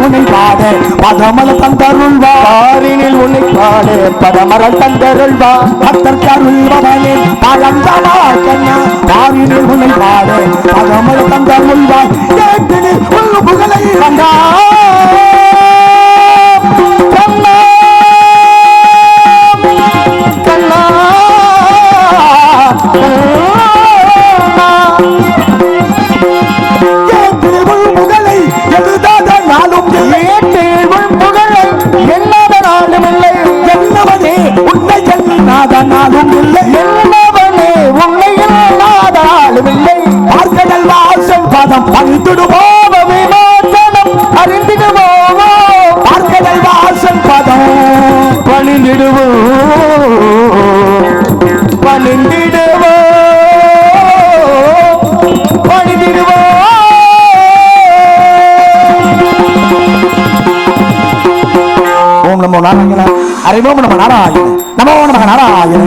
உன்னை பாட பதமல தந்தருள்வா பாரினில் உன்னை பாட பதமரல் தந்தருள்வா பக்தர் கருள்வனே பழந்தமா கண்ணா பாரினில் உன்னை பாட பதமல தந்தருள்வா கேட்டினில் உன் புகழை வந்தா கண்ணா கண்ணா புகழை எழுதாத நாளும் புகழை எண்ணாத நாளும் இல்லை என்னவனே உன்னை எண்ணாத நாளும் இல்லை என்னவனே உன்னை எண்ணாத நாளும் இல்லை பார்க்கடல் வாசல் பதம் பணிந்துடுவோம் விமோசனம் அறிந்திடுவோம் பார்க்கடல் வாசல் பதம் பணிந்திடுவோம் பணிந்திடுவோம் பணிந்திடுவோம் நமோ நாராயண அறிவோம் நம நாராயண நமோ நம நாராயண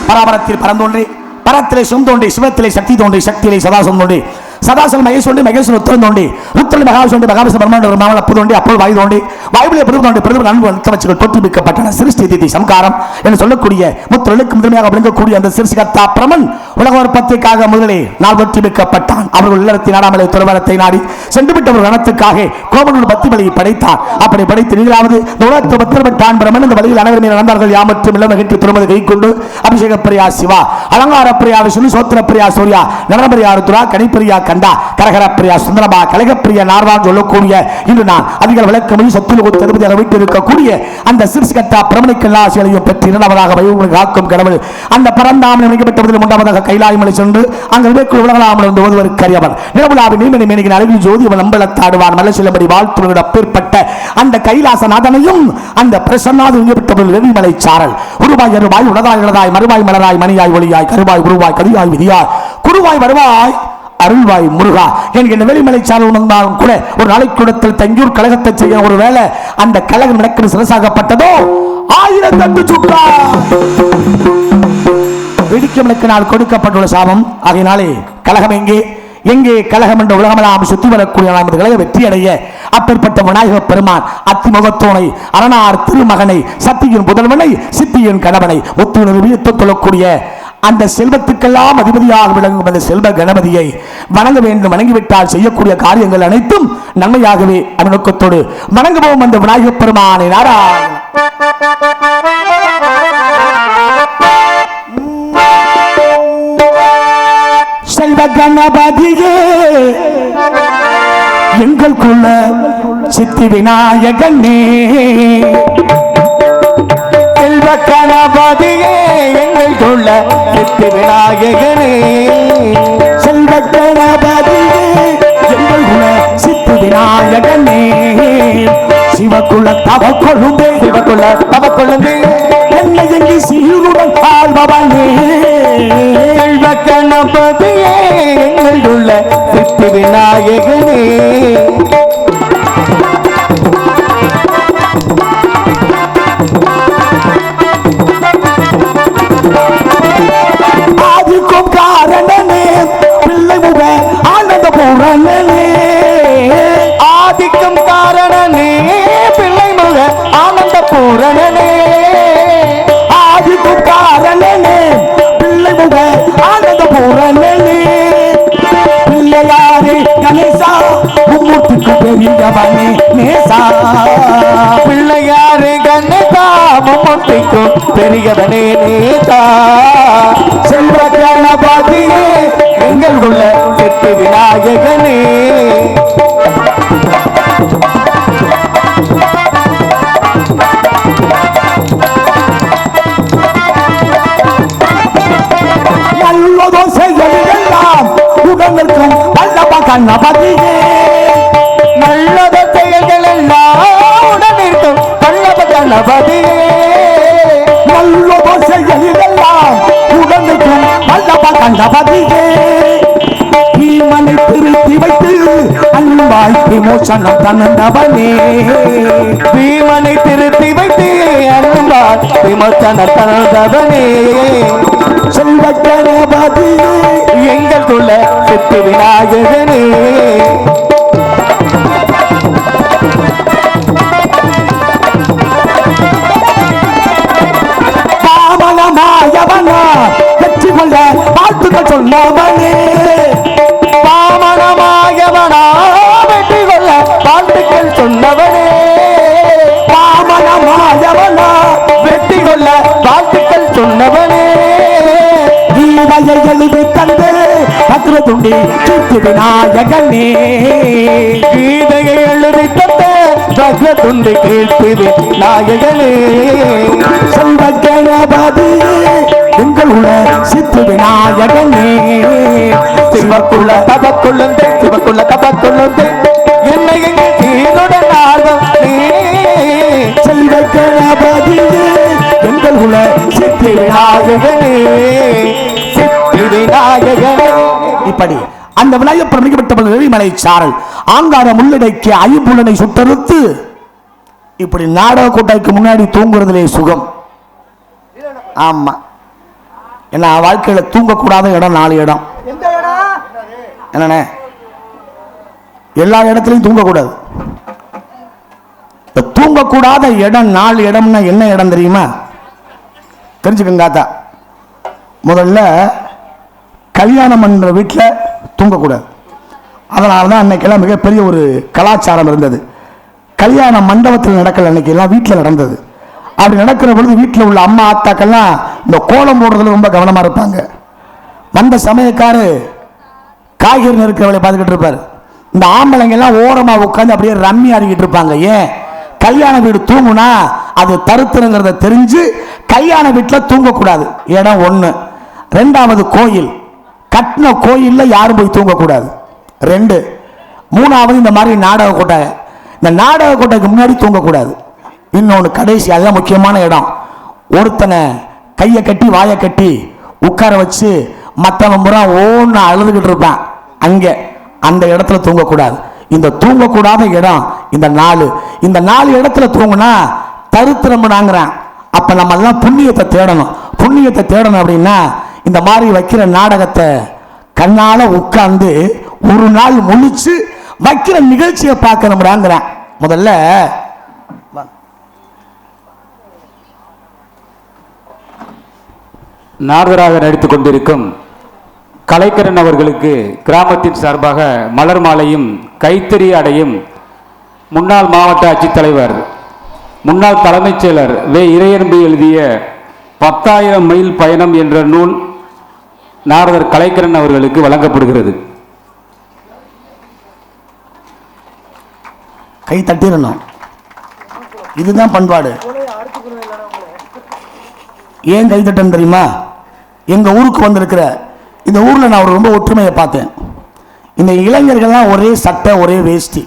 பராபரத்தில் பரந்தோன்றி பரத்திலே சொந்தோன்றி சிவத்திலே சக்தி தோன்றி சக்தியிலே சதாசம் தோன்றி சதாசன் மகேஸ்வரன் மகேஸ்வரன் உத்தரம் தோண்டி உத்தரன் மகாவிஷ்ணு மகாவிஷ்ண பிரம்மாண்ட மாமல அப்பு தோண்டி அப்போது வாய் தோண்டி வாயுவிலே பிரபு தோண்டி பிரபு அன்பு வச்சவர்கள் தோற்றுவிக்கப்பட்டன சிருஷ்டி திதி சம்காரம் என்று சொல்லக்கூடிய முத்திரலுக்கு முதன்மையாக விளங்கக்கூடிய அந்த சிறுசிகத்தா பிரமன் உலக உற்பத்திக்காக முதலே நாள் தோற்றுவிக்கப்பட்டான் அவர்கள் இல்லறத்தை நாடாமலை துறவரத்தை நாடி சென்று விட்ட ஒரு கணத்துக்காக கோபனோடு பத்தி பலியை படைத்தார் அப்படி படைத்து நீங்களாவது உலகத்தை பத்திரப்பட்டான் பிரமன் இந்த வழியில் அனைவருமே நடந்தார்கள் யாமற்றும் இல்லம் நகற்றி திருமதி கை கொண்டு அபிஷேக பிரியா சிவா அலங்கார பிரியா விஷ்ணு சோத்திர பிரியா சூர்யா நடனபிரியா ருத்ரா கணிப்பிரியா கண்டா கரகர பிரியா சுந்தரமா கலகப்பிரியா நார்வான் சொல்லக்கூடிய இன்று நான் அதிக விளக்கமொழி சத்துலகு தருமதியாக வைத்து இருக்கக்கூடிய அந்த சிறுசிகத்தா பிரமணிக்கல் ஆசிரியையும் பெற்று இரண்டாவதாக வைவுகளை காக்கும் கடவுள் அந்த பரந்தாமல் இணைக்கப்பட்டதில் மூன்றாவதாக கைலாயமலை சென்று அங்கு விவேக்கு உலகலாமல் இருந்து ஓதுவதற்கு அறியவர் நிலவுலாவின் நீமணி மேனிகின் அழகில் ஜோதி அவன் நம்பலத்தாடுவான் மலை செல்லும்படி வாழ்த்துவதோடு அப்பேற்பட்ட அந்த கைலாசநாதனையும் அந்த பிரசன்னாது இணைக்கப்பட்டவர்கள் வெறிமலை சாரல் உருவாய் அருவாய் உலதாய் இளதாய் மறுவாய் மலராய் மணியாய் ஒளியாய் கருவாய் உருவாய் கதியாய் விதியாய் குருவாய் வருவாய் அருள்வாய் முருகா என்கின்ற வெளிமலை சாரல் உணர்ந்தாலும் கூட ஒரு நாளைக்குடத்தில் தங்கியூர் கழகத்தை செய்ய ஒரு வேளை அந்த கழகம் நடக்கிறது சிறசாகப்பட்டதோ 1000 தட்டு சுக்கா வெடிக்கமலுக்கு நாள் கொடுக்கப்பட்டுள்ள சாபம் ஆகையினாலே கழகம் எங்கே கழகம் என்ற உலகமெல்லாம் சுத்தி வரக்கூடிய கழக வெற்றி அடைய அப்பேற்பட்ட விநாயக பெருமான் அத்திமுகத்தோனை அரணார் திருமகனை சத்தியின் புதல்வனை சித்தியின் கணவனை ஒத்து நிறுவித்துக் கொள்ளக்கூடிய அந்த செல்வத்துக்கெல்லாம் அதிபதியாக விளங்கும் அந்த செல்வ கணபதியை வணங்க வேண்டும் வணங்கிவிட்டால் செய்யக்கூடிய காரியங்கள் அனைத்தும் நன்மையாகவே அனுநோக்கத்தோடு வணங்குவோம் அந்த விநாயக பெருமானை நாராயண செல்வ கணபதியே எங்கள் குல சித்தி விநாயகனே செல்வ கணபதியே எங்கள் குல சித்தி விநாயகனே செல்வ கணபதியே எங்கள் குல சித்தி விநாயகனே சிவகுல தவ கொழுந்தே சிவகுல தவ கொழுந்தே என்னை எங்கி சீருடன் ஆழ்பவனே செல்வ கணபதியே எங்கள் குல சித்தி விநாயகனே ஆதிக்கும் காரணனே பிள்ளை முக ஆனந்த பூரணனே ஆதிக்கும் காரணனே பிள்ளை முக ஆனந்த பூரணனே ஆதிக்கும் காரணனே பிள்ளை முக ஆனந்த பூரணனே பிள்ளையாரே கணேசா மும்மூர்த்திக்கு பெரியவனே நேசா பிள்ளையாரே கணேசா மும்மூர்த்திக்கு பெரியவனே நேசா செல்வ கணபதியே எங்கள் உள்ள சித்தி விநாயகனே நல்லதோ செயலெல்லாம் உடனுக்கும் வல்லப கணபதியே நல்லதோ செயல்கள் எல்லாம் உடனிருக்கும் வல்லப கணபதியே நல்லதோ செயலெல்லாம் உடனுக்கும் வல்லப கணபதியே பீமனை திருத்தி வைத்து அன்பாய் விமோசனம் தந்தவனே பீமனை திருத்தி வைத்து அன்பாய் விமோசனம் தந்தவனே செல்வ கணபதியே எங்கள் குல சித்தி விநாயகனே வாழ்த்துக்கள் சொன்னவனே பாமனமாயவனா வெற்றி கொள்ள வாழ்த்துக்கள் சொன்னவனே பாமனமாயவனா வெற்றி கொள்ள வாழ்த்துக்கள் சொன்னவனே கீதையை எழுதி தந்து பத்ரதுண்டி கீர்த்தி விநாயகனே கீதையை எழுதி தந்த பத்ரதுண்டி கீர்த்தி விநாயகனே செல்வ கணபதி எங்கள் உள்ள சித்து விநாயகனே சிவக்குள்ள தபக்குள்ளந்தே சிவக்குள்ள தபக்குள்ளந்தே என்னை எங்கள் தீனுடன் ஆழ்வம் நீ செல்வ கணபதி எங்கள் உள்ள சித்து விநாயகனே சித்தி விநாயகனே. இப்படி அந்த விநாயகர் பிரமிக்கப்பட்ட எரிமலை சாரல் ஆங்கார முள்ளடைக்கு ஐம்புலனை சுட்டறுத்து இப்படி நாடக கூட்டாய்க்கு முன்னாடி தூங்குறதுலே சுகம். ஆமா, ஏன்னா வாழ்க்கையில தூங்கக்கூடாத இடம் 4 இடம். என்னண்ணே, எல்லா இடத்துலையும் தூங்கக்கூடாது. தூங்கக்கூடாத இடம் 4 இடம்னா என்ன இடம் தெரியுமா? தெரிஞ்சுக்கங்காத்தா. முதல்ல கல்யாணம் பண்ற வீட்டில் தூங்கக்கூடாது. அதனால தான் அன்னைக்கெல்லாம் மிகப்பெரிய ஒரு கலாச்சாரம் இருந்தது. கல்யாண மண்டபத்தில் நடக்கல, அன்னைக்கு எல்லாம் வீட்டில் நடந்தது. அப்படி நடக்கிற பொழுது வீட்டில் உள்ள அம்மா ஆத்தாக்கள்லாம் இந்த கோலம் போடுறதுல ரொம்ப கவனமாக இருப்பாங்க. வந்த சமயக்காரு காய்கறி நெருக்கிறவளை பார்த்துக்கிட்டு இருப்பார். இந்த ஆம்பளைங்கெல்லாம் ஓரமாக உட்காந்து அப்படியே ரம்மி ஆடிக்கிட்டு இருப்பாங்க. ஏன்? கல்யாண வீடு தூங்குனா அது தருத்திரங்கிறத தெரிஞ்சு கல்யாண வீட்டில் தூங்கக்கூடாது. இடம் 1. 2வது கோயில், கட்டின கோயிலில் யாரும் போய் தூங்கக்கூடாது. 2. 3வது இந்த மாதிரி நாடக கோட்டை, இந்த நாடக கோட்டைக்கு முன்னாடி தூங்கக்கூடாது. இன்னொன்று கடைசி, அதுதான் முக்கியமான இடம். ஒருத்தனை கையை கட்டி வாயை கட்டி உட்கார வச்சு மற்றவன் முறை ஓன்னு அழுதுகிட்டு இருப்பான். அங்கே அந்த இடத்துல தூங்கக்கூடாது. இந்த தூங்கக்கூடாத இடம் இந்த 4. இந்த 4 இடத்துல தூங்குனா தருத்திரம்னாங்கிறான். அப்ப நம்ம எல்லாம் புண்ணியத்தை தேடணும். புண்ணியத்தை தேடணும் அப்படின்னா இந்த மாதிரி வைக்கிற நாடகத்தை கண்ணால உட்கார்ந்து ஒரு நாள் முழிச்சு வைக்கிற நிகழ்ச்சியை பார்க்கணும்டாங்கிறான். முதல்ல நாரதராக நடித்துக் கொண்டிருக்கும் கலைக்கரன் அவர்களுக்கு கிராமத்தின் சார்பாக மலர் மாலையும் கைத்தறி அடையும் முன்னாள் மாவட்ட ஆட்சித்தலைவர் முன்னாள் தலைமைச் செயலர் வே இறையன்பு எழுதிய 10,000 மைல் பயணம் என்ற நூல் நாரதர் கலைக்கரன் அவர்களுக்கு வழங்கப்படுகிறது. கை தட்டிடணும். இதுதான் பண்பாடு. ஏன் கை தட்டன்னு தெரியுமா? எங்க ஊருக்கு வந்திருக்கிற இந்த ஊர்ல நான் ரொம்ப ஒற்றுமையை பார்த்தேன். இந்த இளைஞர்கள்லாம் ஒரே சட்டை ஒரே வேஷ்டி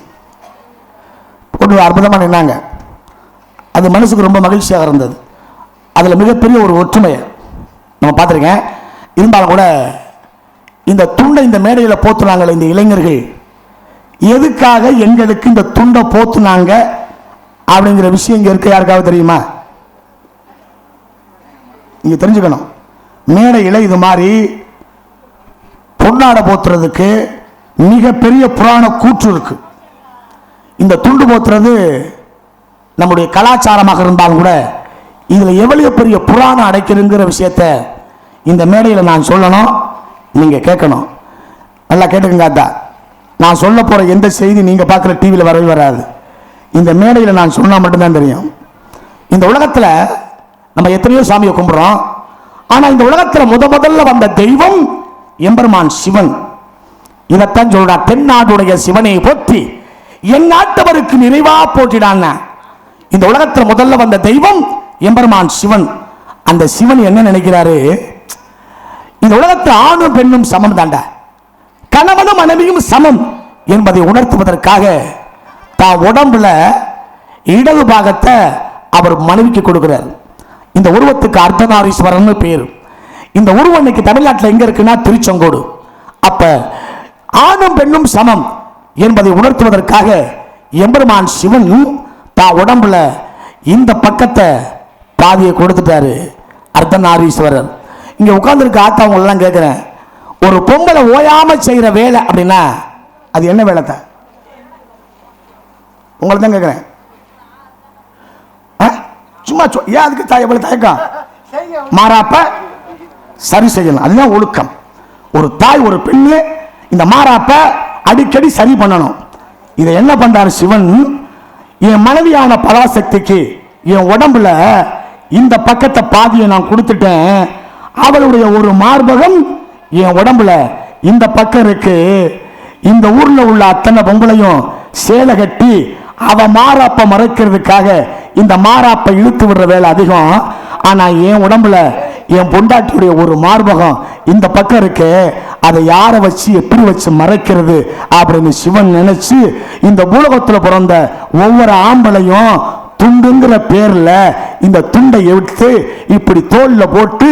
போட்டு அற்புதமாக நின்னாங்க. அது மனசுக்கு ரொம்ப மகிழ்ச்சியாக இருந்தது. அதில் மிகப்பெரிய ஒரு ஒற்றுமையை நம்ம பார்த்துருக்கேன். இருந்தாலும் கூட இந்த துண்டை இந்த மேடையில் போத்துனாங்களே இந்த இளைஞர்கள், எதுக்காக எங்களுக்கு இந்த துண்டை போத்துனாங்க அப்படிங்கிற விஷயம் இங்கே இருக்க யாருக்காவது தெரியுமா? இங்கே தெரிஞ்சுக்கணும். மேடையில் இது மாதிரி பொன்னாடை போத்துறதுக்கு மிகப்பெரிய புராண கூற்று இருக்கு. இந்த துண்டு போத்துறது நம்முடைய கலாச்சாரமாக இருந்தாலும் கூட இதில் எவ்வளவு பெரிய புராணம் அடைக்கிறதுங்கிற விஷயத்த இந்த மேடையில் நான் சொல்லணும், நீங்கள் கேட்கணும். நல்லா கேட்டுக்கங்க. நான் சொல்ல போகிற எந்த செய்தி நீங்கள் பார்க்குற டிவியில் வரவே வராது. இந்த மேடையில் நான் சொன்னால் மட்டும்தான் தெரியும். இந்த உலகத்தில் நம்ம எத்தனையோ சாமியை கும்பிட்றோம். ஆனால் இந்த உலகத்தில் முதல்ல வந்த தெய்வம் எம்பெருமான் சிவன். இதைத்தான் சொல்றான், தென்னாடுடைய சிவனை போற்றி என் நாட்டவருக்கு நிறைவா போற்றிடான். இந்த உலகத்தில் முதல்ல வந்த தெய்வம் எம்பெருமான் சிவன். அந்த சிவன் என்ன நினைக்கிறாரு? இந்த உலகத்தில் ஆணும் பெண்ணும் சமம் தாண்டா, கணவனும் மனைவியும் சமம் என்பதை உணர்த்துவதற்காக தான் உடம்புல இடது பாகத்தை அவர் மனைவிக்கு கொடுக்கிறார். இந்த உருவத்துக்கு அர்த்தநாரீஸ்வரன் பேர். இந்த உருவம் இன்னைக்கு தமிழ்நாட்டில் எங்க இருக்குன்னா திருச்செங்கோடு. அப்ப ஆணும் பெண்ணும் சமம் என்பதை உணர்த்துவதற்காக எம்பெருமான் சிவன் தான் உடம்புல இந்த பக்கத்தை பாதியை கொடுத்துட்டாரு. அர்த்தநாரீஸ்வரர் இங்க உட்கார்ந்துருக்க ஆத்தவங்க எல்லாம் கேட்கிறேன், ஒரு பொம்பளை ஓயாம செய்யற வேலை அப்படின்னா அது என்ன வேலை தான்? உங்களை தான் கேட்கிறேன். சும்மா ஏன் அதுக்கு எவ்வளவு தயக்கம்? மாறாப்ப சரி செய்யணும். அதுதான் ஒழுக்கம். ஒரு தாய் ஒரு பெண்ணு இந்த மாறாப்ப அடிக்கடி சரி பண்ணணும். இதை என்ன பண்றாரு சிவன், என் மனைவியான பராசக்திக்கு என் உடம்புல இந்த பக்கத்தை பாதியை நான் கொடுத்துட்டேன், அவளுடைய ஒரு மார்பகம் என் உடம்புல இந்த பக்கம் இருக்கு. இந்த ஊர்ல உள்ள அத்தனை பொம்பளையும் சேலை கட்டி அவ மாறாப்ப மறைக்கிறதுக்காக இந்த மாறாப்ப இழுத்து விடுற வேலை அதிகம். ஆனா என் உடம்புல என் பொண்டாட்டியுடைய ஒரு மார்பகம் இந்த பக்கம் இருக்கு, அதை யாரை வச்சு எப்படி வச்சு மறைக்கிறது அப்படின்னு சிவன் நினைச்சு இந்த பூலகத்துல பிறந்த ஒவ்வொரு ஆம்பளையும் துண்டுங்கிற பேர்ல இந்த துண்டை எடுத்து இப்படி தோல்ல போட்டு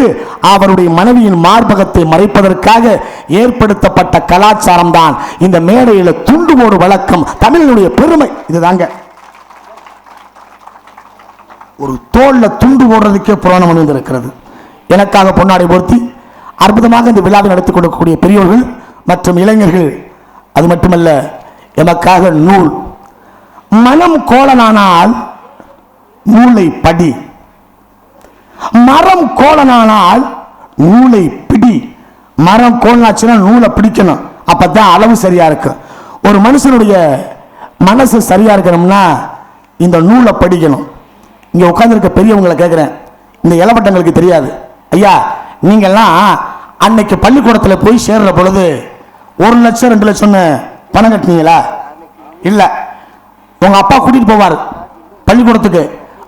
அவருடைய மனைவியின் மார்பகத்தை மறைப்பதற்காக ஏற்படுத்தப்பட்ட கலாச்சாரம் தான் இந்த மேடையில துண்டு போடு வழக்கம். தமிழனுடைய பெருமை இதுதாங்க. ஒரு தோல்ல துண்டு போடுறதுக்கே புராணம் வந்திருக்கிறது. எனக்காக பொன்னாடை போர்த்தி அற்புதமாக இந்த விழாவை நடத்தி கொடுக்கக்கூடிய பெரியோர்கள் மற்றும் இளைஞர்கள், அது மட்டுமல்ல எமக்காக நூல். மனம் கோலனானால் நூலை படி, மரம் கோலனானால் நூலை பிடி. மரம் கோலனாச்சுன்னா நூலை பிடிக்கணும், அப்பதான் அளவு சரியா இருக்கு. ஒரு மனுஷனுடைய மனசு சரியா இருக்கணும்னா இந்த நூலை படிக்கணும். இங்க உட்கார்ந்துருக்க பெரியவங்களை கேட்கிறேன், இந்த இளவட்டங்களுக்கு தெரியாது. ஐயா, நீங்கெல்லாம் அன்னைக்கு பள்ளிக்கூடத்தில் போய் சேர்ற பொழுது 1 லட்சம் 2 லட்சம் பணம் கட்டினீங்களா? இல்ல. உங்க அப்பா கூட்டிட்டு போவார் பள்ளிக்கூடத்துக்கு.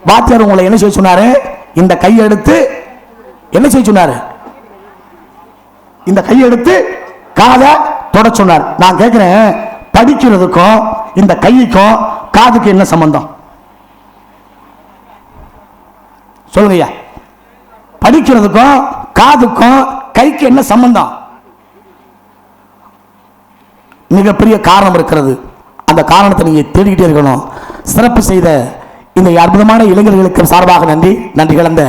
வாத்தியார் உங்களை என்ன செய்ய சொன்னாரு? இந்த கையை எடுத்து என்ன செய்ய சொன்னாரு? இந்த கையை எடுத்து காதை தொட சொன்னார். நான் கேட்கிறேன், படிக்கிறதுக்கும் இந்த கைக்கும் காதுக்கு என்ன சம்பந்தம் சொல்லுங்க ஐயா. படிக்கிறதுக்கும் காதுக்கும் கைக்கு என்ன சம்பந்தம்? மிகப்பெரிய காரணம் இருக்கிறது. அந்த காரணத்தை நீங்க தேடிக்கிட்டே இருக்கணும். சிறப்பு செய்த இந்த அற்புதமான இளைஞர்களுக்கு சார்பாக நன்றி, நன்றி கலந்த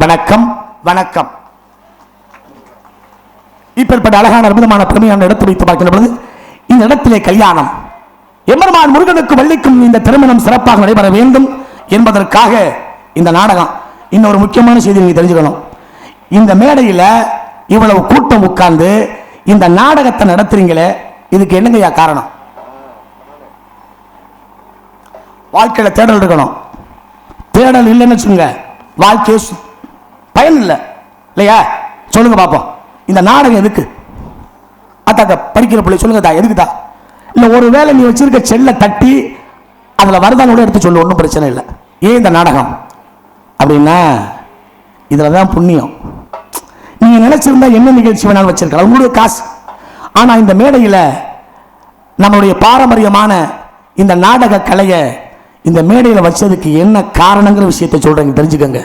வணக்கம், வணக்கம். இப்பேற்பட்ட அழகான அற்புதமான பெருமையான இடத்தை வைத்து பார்க்கின்ற பொழுது இந்த இடத்திலே கல்யாணம், எம்பெருமான் முருகனுக்கு வள்ளிக்கும் இந்த திருமணம் சிறப்பாக நடைபெற வேண்டும் என்பதற்காக இந்த நாடகம். இன்னொரு முக்கியமான செய்தி நீங்க தெரிஞ்சுக்கணும். இந்த மேடையில் இவ்வளவு கூட்டம் உட்கார்ந்து இந்த நாடகத்தை நடத்துறீங்களே, இதுக்கு என்னங்கய்யா காரணம்? வாழ்க்கையில தேடல் இருக்கணும். தேடல் இல்லைன்னு வச்சுங்க, வாழ்க்கை பயன் இல்லை இல்லையா? சொல்லுங்க பாப்போம், இந்த நாடகம் எதுக்கு? அத்தாக்க படிக்கிற பிள்ளை சொல்லுங்க தா, எதுக்குதா? இல்ல ஒருவேளை நீ வச்சிருக்க செல்ல தட்டி அதுல வருதானோட எடுத்து சொல்லு, ஒன்றும் பிரச்சனை இல்லை. ஏன் இந்த நாடகம் அப்படின்னா இதுலதான் புண்ணியம். நீங்க நினைச்சிருந்தா என்ன நிகழ்ச்சி வேணாலும் வச்சிருக்கலாம், உங்களுடைய காசு. ஆனா இந்த மேடையில் நம்மளுடைய பாரம்பரியமான இந்த நாடக கலையை இந்த மேடையில் வச்சதுக்கு என்ன காரணங்கிற விஷயத்தை சொல்றேங்க, தெரிஞ்சுக்கங்க.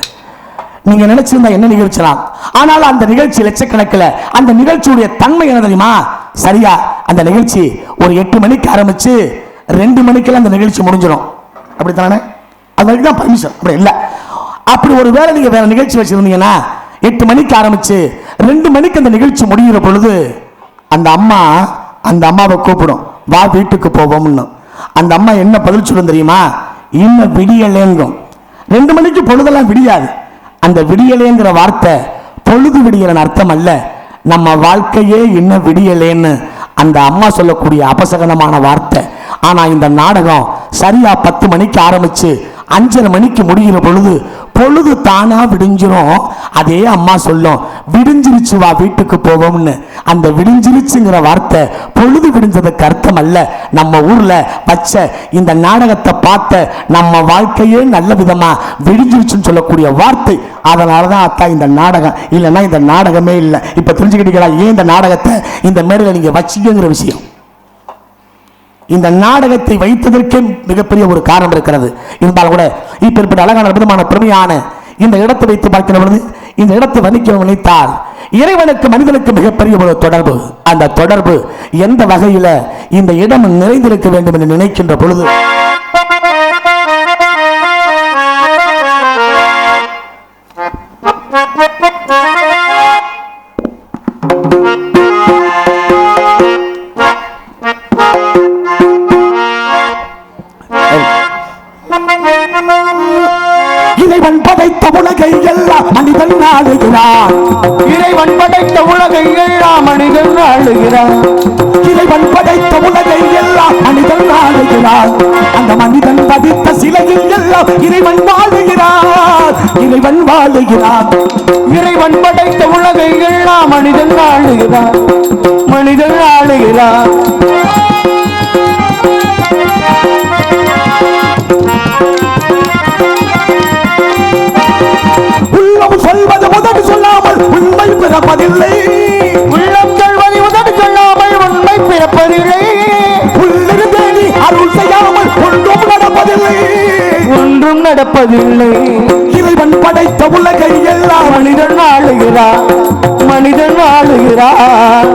நீங்க நினைச்சிருந்தா என்ன நிகழ்ச்சலாம், ஆனால் அந்த நிகழ்ச்சி லட்சக்கணக்கில். அந்த நிகழ்ச்சியுடைய தன்மை என்ன தெரியுமா? சரியா அந்த நிகழ்ச்சி ஒரு 8 மணிக்கு ஆரம்பிச்சு 2 மணிக்கெல்லாம் அந்த நிகழ்ச்சி முடிஞ்சிடும். அப்படித்தானே? அது வரைக்கும் தான் பர்மிஷன். அப்படி இல்லை. அப்படி ஒரு வேலை நீங்க வேற நிகழ்ச்சி வச்சிருந்தீங்கன்னா 8 மணிக்கு ஆரம்பிச்சு 2 மணிக்கு அந்த நிகழ்ச்சி முடிகிற பொழுது அந்த அம்மாவை கூப்பிடும், வா வீட்டுக்கு போவோம்னு. அந்த அம்மா என்ன பதில் சொல்லும் தெரியுமா? இன்னும் விடியலேங்கும். 2 மணிக்கு பொழுதெல்லாம் விடியாது. அந்த விடியலேங்கிற வார்த்தை பொழுது விடியலன்னு அர்த்தம் அல்ல, நம்ம வாழ்க்கையே இன்னும் விடியலேன்னு அந்த அம்மா சொல்லக்கூடிய அபசகனமான வார்த்தை. ஆனா இந்த நாடகம் சரியா 10 மணிக்கு ஆரம்பிச்சு 5:30 மணிக்கு முடிகிற பொழுது பொழுது தானா விடிஞ்சிரும். அதே அம்மா சொல்லும், விடிஞ்சிருச்சு வா வீட்டுக்கு போவோம்னு. அந்த விடிஞ்சிருச்சுங்கிற வார்த்தை பொழுது விடிஞ்சதுக்கு அர்த்தம் அல்ல. நம்ம ஊர்ல வச்ச இந்த நாடகத்தை பார்த்த நம்ம வாழ்க்கையே நல்ல விதமா விடிஞ்சிருச்சுன்னு சொல்லக்கூடிய வார்த்தை. அதனாலதான் அத்தா இந்த நாடகம், இல்லைன்னா இந்த நாடகமே இல்லை. இப்ப தெரிஞ்சுக்கிட்டீங்களா ஏன் இந்த நாடகத்தை இந்த மேடையில் நீங்க வச்சிக்கிற விஷயம்? இந்த நாடகத்தை வைத்ததற்கே மிகப்பெரிய ஒரு காரணம் இருக்கிறது. இருந்தாலும் கூட இப்பேற்பட்ட அழகான அற்புதமான பெருமையான இந்த இடத்தை வைத்து பார்க்கிற பொழுது இந்த இடத்தை வர்ணிக்க நினைத்தால் இறைவனுக்கு மனிதனுக்கு மிகப்பெரிய ஒரு தொடர்பு. அந்த தொடர்பு எந்த வகையில இந்த இடம் நிறைந்திருக்க வேண்டும் என்று நினைக்கின்ற பொழுது இறைவன் படைத்த உலகை எல்லாம் மனிதன் ஆளுகிறான். இறைவன் படைத்த உலகை எல்லாம் மனிதன் ஆளுகிறான். இறைவன் படைத்த உலகை எல்லாம் மனிதன் ஆளுகிறான். அந்த மனிதன் பதித்த சிலையில் எல்லாம் இறைவன் வாழுகிறான். இறைவன் வாழுகிறான். இறைவன் படைத்த உலகை எல்லாம் மனிதன் ஆளுகிறான். மனிதன் ஆளுகிறான். உள்ளம் சொல்வது உதவி சொல்லாமல் உண்மை பிறப்பதில்லை. உள்ளம் சொல்வது உதவி சொல்லாமல் உண்மை பிறப்பதில்லை. உள்ளிருந்தே நீ அருள் செய்யாமல் ஒன்றும் நடப்பதில்லை. ஒன்றும் நடப்பதில்லை. இறைவன் படைத்த உலகை எல்லாம் மனிதன் ஆளுகிறான். மனிதன் ஆளுகிறான்.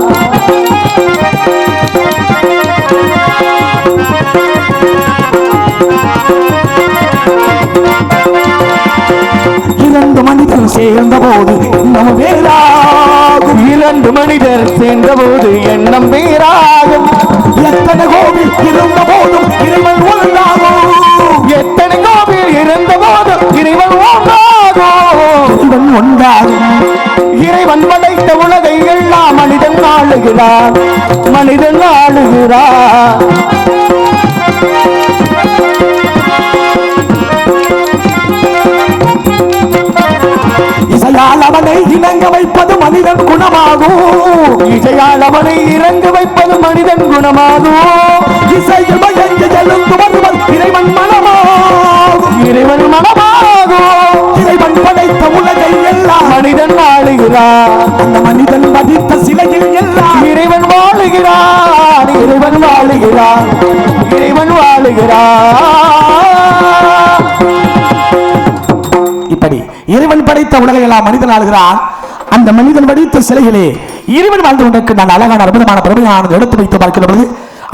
இரண்டு மனிதர் சேர்ந்த போது எண்ணம் வேறாகும். இரண்டு மனிதர் சேர்ந்த போது எண்ணம் வேறாகும். எத்தனை கோவில் இருந்த போதும் இறைவன் ஒன்றாகும். எத்தனை கோவில் இருந்த போதும் இறைவன் ஒன்றாகும். இறைவன் ஒன்றாகும். இறைவன் படைத்த உலகை எல்லாம் மனிதன் ஆளுகிறான். மனிதன் ஆளுகிறான். இசையால் அவனை இணங்க வைப்பது மனிதன் குணமாகும். இசையால் அவனை இறங்கு வைப்பது மனிதன் குணமாகும். இசையில் மயங்கி எழுந்து வருவன் இறைவன் மனமாகும். இறைவன் மனமாகும். இறைவன் படைத்த உலகை எல்லாம் மனிதன் ஆளுகிறான். அந்த மனிதன் பதித்த சிலையில் எல்லாம் இறைவன் வாழுகிறான். இறைவன் வாழுகிறான். இறைவன் வாழுகிறான். இப்படி இறைவன் படைத்த உலகை எல்லாம் மனிதன் ஆளுகிறான். அந்த மனிதன் படித்த சிலைகளே இறைவன் வாழ்ந்து கொண்டிருக்க நான் அழகான அற்புதமான பெருமையானது எடுத்து வைத்து பார்க்கிற பொழுது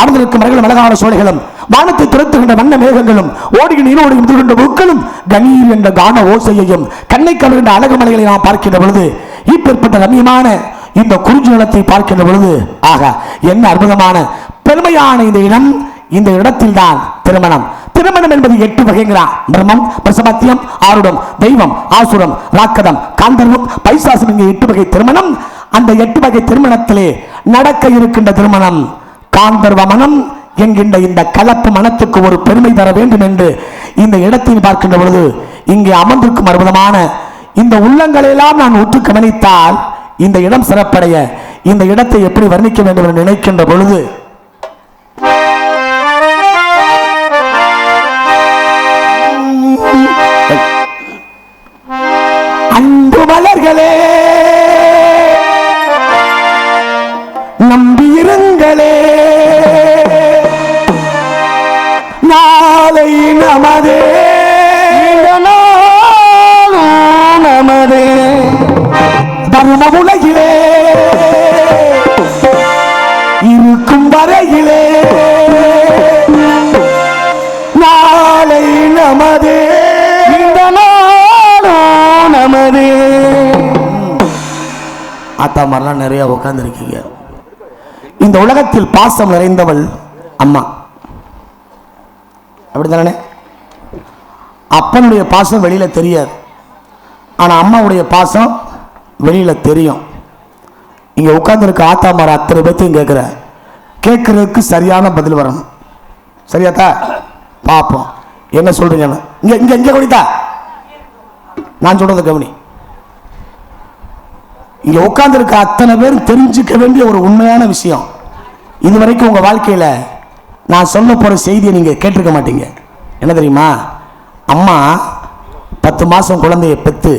அமர்ந்திருக்கும் மரங்களும் அழகான சோலைகளும் வானத்தை துரத்துகின்ற வண்ண மேகங்களும் ஓடுகிற நீரோடு முதுகின்ற முக்களும் கணீர் என்ற கான ஓசையையும் கண்ணை கவர்கின்ற அழகு மலைகளை நாம் பார்க்கின்ற பொழுது இப்பேற்பட்ட ரம்யமான இந்த குறிஞ்சி நிலத்தை பார்க்கின்ற பொழுது ஆக என்ன அற்புதமான பெருமையான இந்த இடம். இந்த இடத்தில் தான் திருமணம். திருமணம் என்பது 8 வகைங்கிறான். பிரம்மம், பிரசபத்தியம், ஆருடம், தெய்வம், ஆசுரம், ராக்கதம், காந்தர்வம், பைசாசம் என்கிற 8 வகை திருமணம். அந்த 8 வகை திருமணத்திலே நடக்க இருக்கின்ற திருமணம் காந்தர்வ மனம் என்கின்ற இந்த கலப்பு மனத்துக்கு ஒரு பெருமை தர வேண்டும் என்று இந்த இடத்தில் பார்க்கின்ற பொழுது இங்கே அமர்ந்திருக்கும் அற்புதமான இந்த உள்ளங்களெல்லாம் நான் உற்று கவனித்தால் இந்த இடம் சிறப்படைய இந்த இடத்தை எப்படி வர்ணிக்க வேண்டும் என்று நினைக்கின்ற பொழுது அன்பு மலர்களே நம்பியிருங்களே நாளை நமதே நமதே தர்ம உலகிலே இருக்கும் வரையிலே நாளை நமதே இந்த நாளும் நமதே. ஆத்தா மாதிரிலாம் நிறைய உட்கார்ந்துருக்கீங்க. இந்த உலகத்தில் பாசம் நிறைந்தவள் அம்மா. அப்படித்தானே? அப்பனுடைய பாசம் வெளியில தெரியாது, ஆனா அம்மாவுடைய பாசம் வெளியில தெரியும். இங்க உட்கார்ந்துருக்க ஆத்தா மாற அத்தனை பேர்த்தையும் கேட்கறதுக்கு சரியான பதில் வரணும். சரியாத்தா? பார்ப்போம் என்ன சொல்றீங்க. இங்க இங்க இங்க கவனித்தா, நான் சொல்றத கவனி. இங்க உட்கார்ந்துருக்க அத்தனை பேர் தெரிஞ்சுக்க வேண்டிய ஒரு உண்மையான விஷயம். இதுவரைக்கும் உங்க வாழ்க்கையில நான் சொல்ல போற செய்தியை நீங்க கேட்டிருக்க மாட்டீங்க. என்ன தெரியுமா? அம்மா 10 மாசம் குழந்தையை பெத்து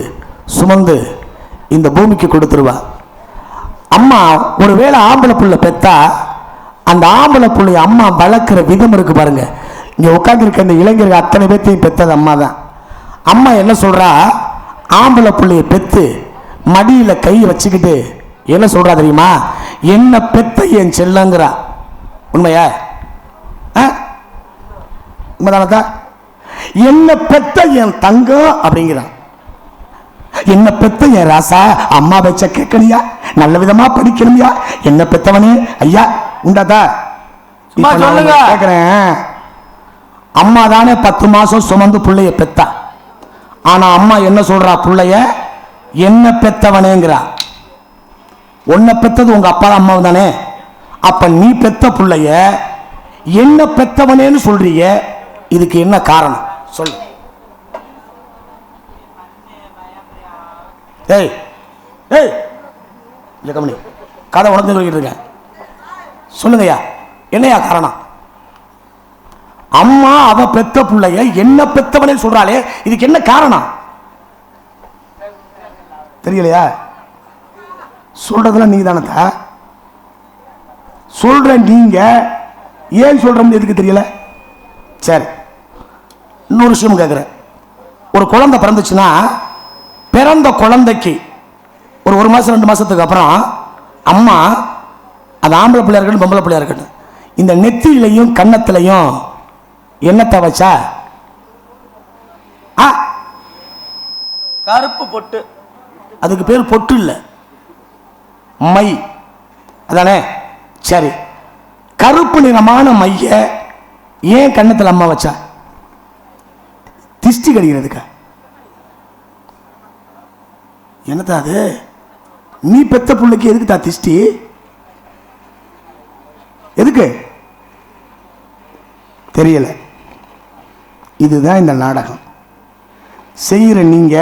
சுமந்து இந்த பூமிக்கு கொடுத்துருவா. அம்மா ஒருவேளை ஆம்பளை புள்ள பெத்தா அந்த ஆம்பளை புள்ளைய அம்மா வளர்க்குற விதம் இருக்கு பாருங்க. இங்க உட்கார்ந்துருக்க இந்த இளைஞர்கள் அத்தனை பேர்த்தையும் பெத்தது அம்மா தான். அம்மா என்ன சொல்றா? ஆம்பளை புள்ளைய பெத்து மடியில கை வச்சுக்கிட்டு என்ன சொல்றா தெரியுமா? என்ன பெத்த என் செல்லங்கிறா. உண்மையா? உண்மைதானக்கா? என்ன பெத்த என் தங்கம் அப்படிங்கிறான். என்ன பெத்த என் ராசா, அம்மா வச்ச கேட்கலையா, நல்ல விதமா படிக்கணுமையா, என்ன பெத்தவனே ஐயா உண்டாதா? சொல்லுங்க. கேட்கிறேன். அம்மா தானே 10 மாசம் சுமந்து பிள்ளைய பெத்தா. ஆனா அம்மா என்ன சொல்றா? பிள்ளைய என்ன பெத்தவனேங்கிறா. உன்னை பெத்தது உங்க அப்பா அம்மா தானே. அப்ப நீ பெத்த பிள்ளைய என்ன பெத்தவனேன்னு சொல்றீங்க, இதுக்கு என்ன காரணம் சொல்லு. ஏய் ஏய் இல்ல கம்மி கதை உடஞ்சு சொல்லிட்டு இருக்கேன், சொல்லுங்கய்யா என்னையா காரணம்? அம்மா அவ பெத்த பிள்ளைய என்ன பெத்தவனே சொல்றாளே, இதுக்கு என்ன காரணம் தெரியலையா? சொல்றதுல நீங்க தானே சொல்ற, நீங்க ஏன் சொல்றோம்னு எதுக்கு தெரியல? சரி, இன்னொரு விஷயம் கேட்குறேன். ஒரு குழந்தை பிறந்துச்சுன்னா பிறந்த குழந்தைக்கு ஒரு மாதம் 2 மாதத்துக்கு அப்புறம் அம்மா, அது ஆம்பளை பிள்ளையா இருக்கட்டும் பொம்பளை பிள்ளையா இருக்கட்டும், இந்த நெத்தியிலையும் கன்னத்திலையும் என்னத்தை வச்சா கருப்பு பொட்டு, அதுக்கு பேர் பொட்டு இல்லை, மை அதானே? சரி, கருப்பு நிறமான மைய ஏன் கன்னத்தில் அம்மா வச்சா? திஷ்டி கடிக்கிறதுக்கா? என்னதா அது? நீ பெத்த பிள்ளைக்கு எதுக்கு தா திஷ்டி? எதுக்கு தெரியல. இதுதான் இந்த நாடகம் செய்யற நீங்க.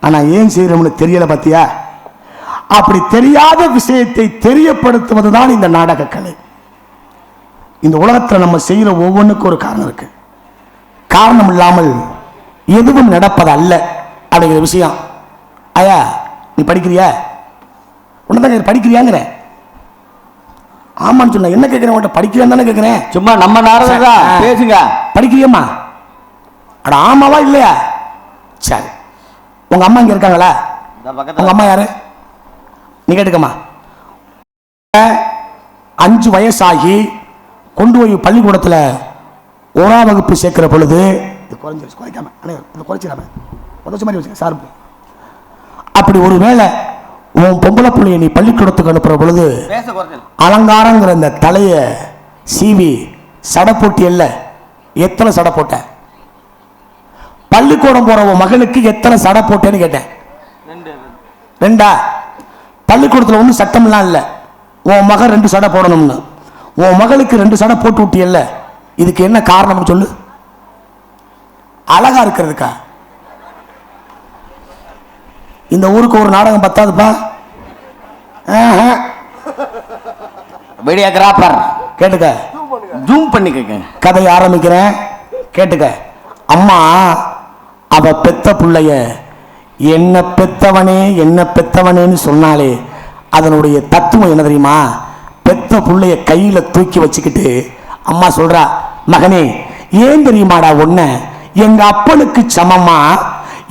ஆனா ஏன் செய்யறோம்னு தெரியல பாத்தியா? அப்படி தெரியாத விஷயத்தை தெரியப்படுத்துவதுதான் இந்த நாடக கலை. இந்த உலகத்தில் நம்ம செய்யற ஒவ்வொன்றுக்கும் ஒரு காரணம் இருக்கு. காரணம் இல்லாமல் எதுவும் நடப்பது அல்ல அப்படிங்கிற விஷயம். ஐயா நீ படிக்கிறியா? உன்னதான் படிக்கிறியாங்கிற. ஆமான்னு சொன்ன. என்ன கேட்கிறேன் உன்கிட்ட? படிக்கிறியான்னு தானே கேட்கிறேன். சும்மா நம்ம நாடகம் பேசுங்க. படிக்கிறியம்மா? அட ஆமாவா இல்லையா? சரி, உங்க அம்மா இங்க இருக்காங்களா? உங்க அம்மா யாரு? நீ கேட்டுக்கம்மா. 5 வயசாகி கொண்டு போய் பள்ளிக்கூடத்தில் 1ஆம் வகுப்பு சேர்க்கிற பொழுது அப்படி ஒரு வேளை உன் பொம்பளை பிள்ளைய நீ பள்ளிக்கூடத்துக்கு அனுப்புற பொழுது அலங்காரங்கிற இந்த தலைய சீவி சடை போட்டி இல்ல, எத்தனை சடை போட்ட? பள்ளிக்கூடம் போற உன் மகனுக்கு எத்தனை சடை போட்டேன்னு கேட்டேன். 2. பள்ளிக்கூடத்தில் ஒன்றும் சட்டம்லாம் இல்லை, உன் மகன் 2 சடை போடணும்னு. உன் மகளுக்கு 2 சடை போட்டு விட்டியல்ல, இதுக்கு என்ன காரணம் சொல்லு? அழகா இருக்கிறதுக்கா? இந்த ஊருக்கு ஒரு நாடகம் பத்தாதுப்பா. வீடியோகிராஃபர் கேட்டுக்க, ஜூம் பண்ணிக்க, கதையை ஆரம்பிக்கிறேன் கேட்டுக்க. அம்மா அவ பெத்த பிள்ளைய என்ன பெத்தவனே என்ன பெத்தவனேன்னு சொன்னாலே அதனுடைய தத்துவம் என்ன தெரியுமா? பெத்த பிள்ளைய கையில தூக்கி வச்சுக்கிட்டு அம்மா சொல்றா, மகனே ஏன் தெரியுமாடா உன்ன எங்க அப்பனுக்கு சமமா,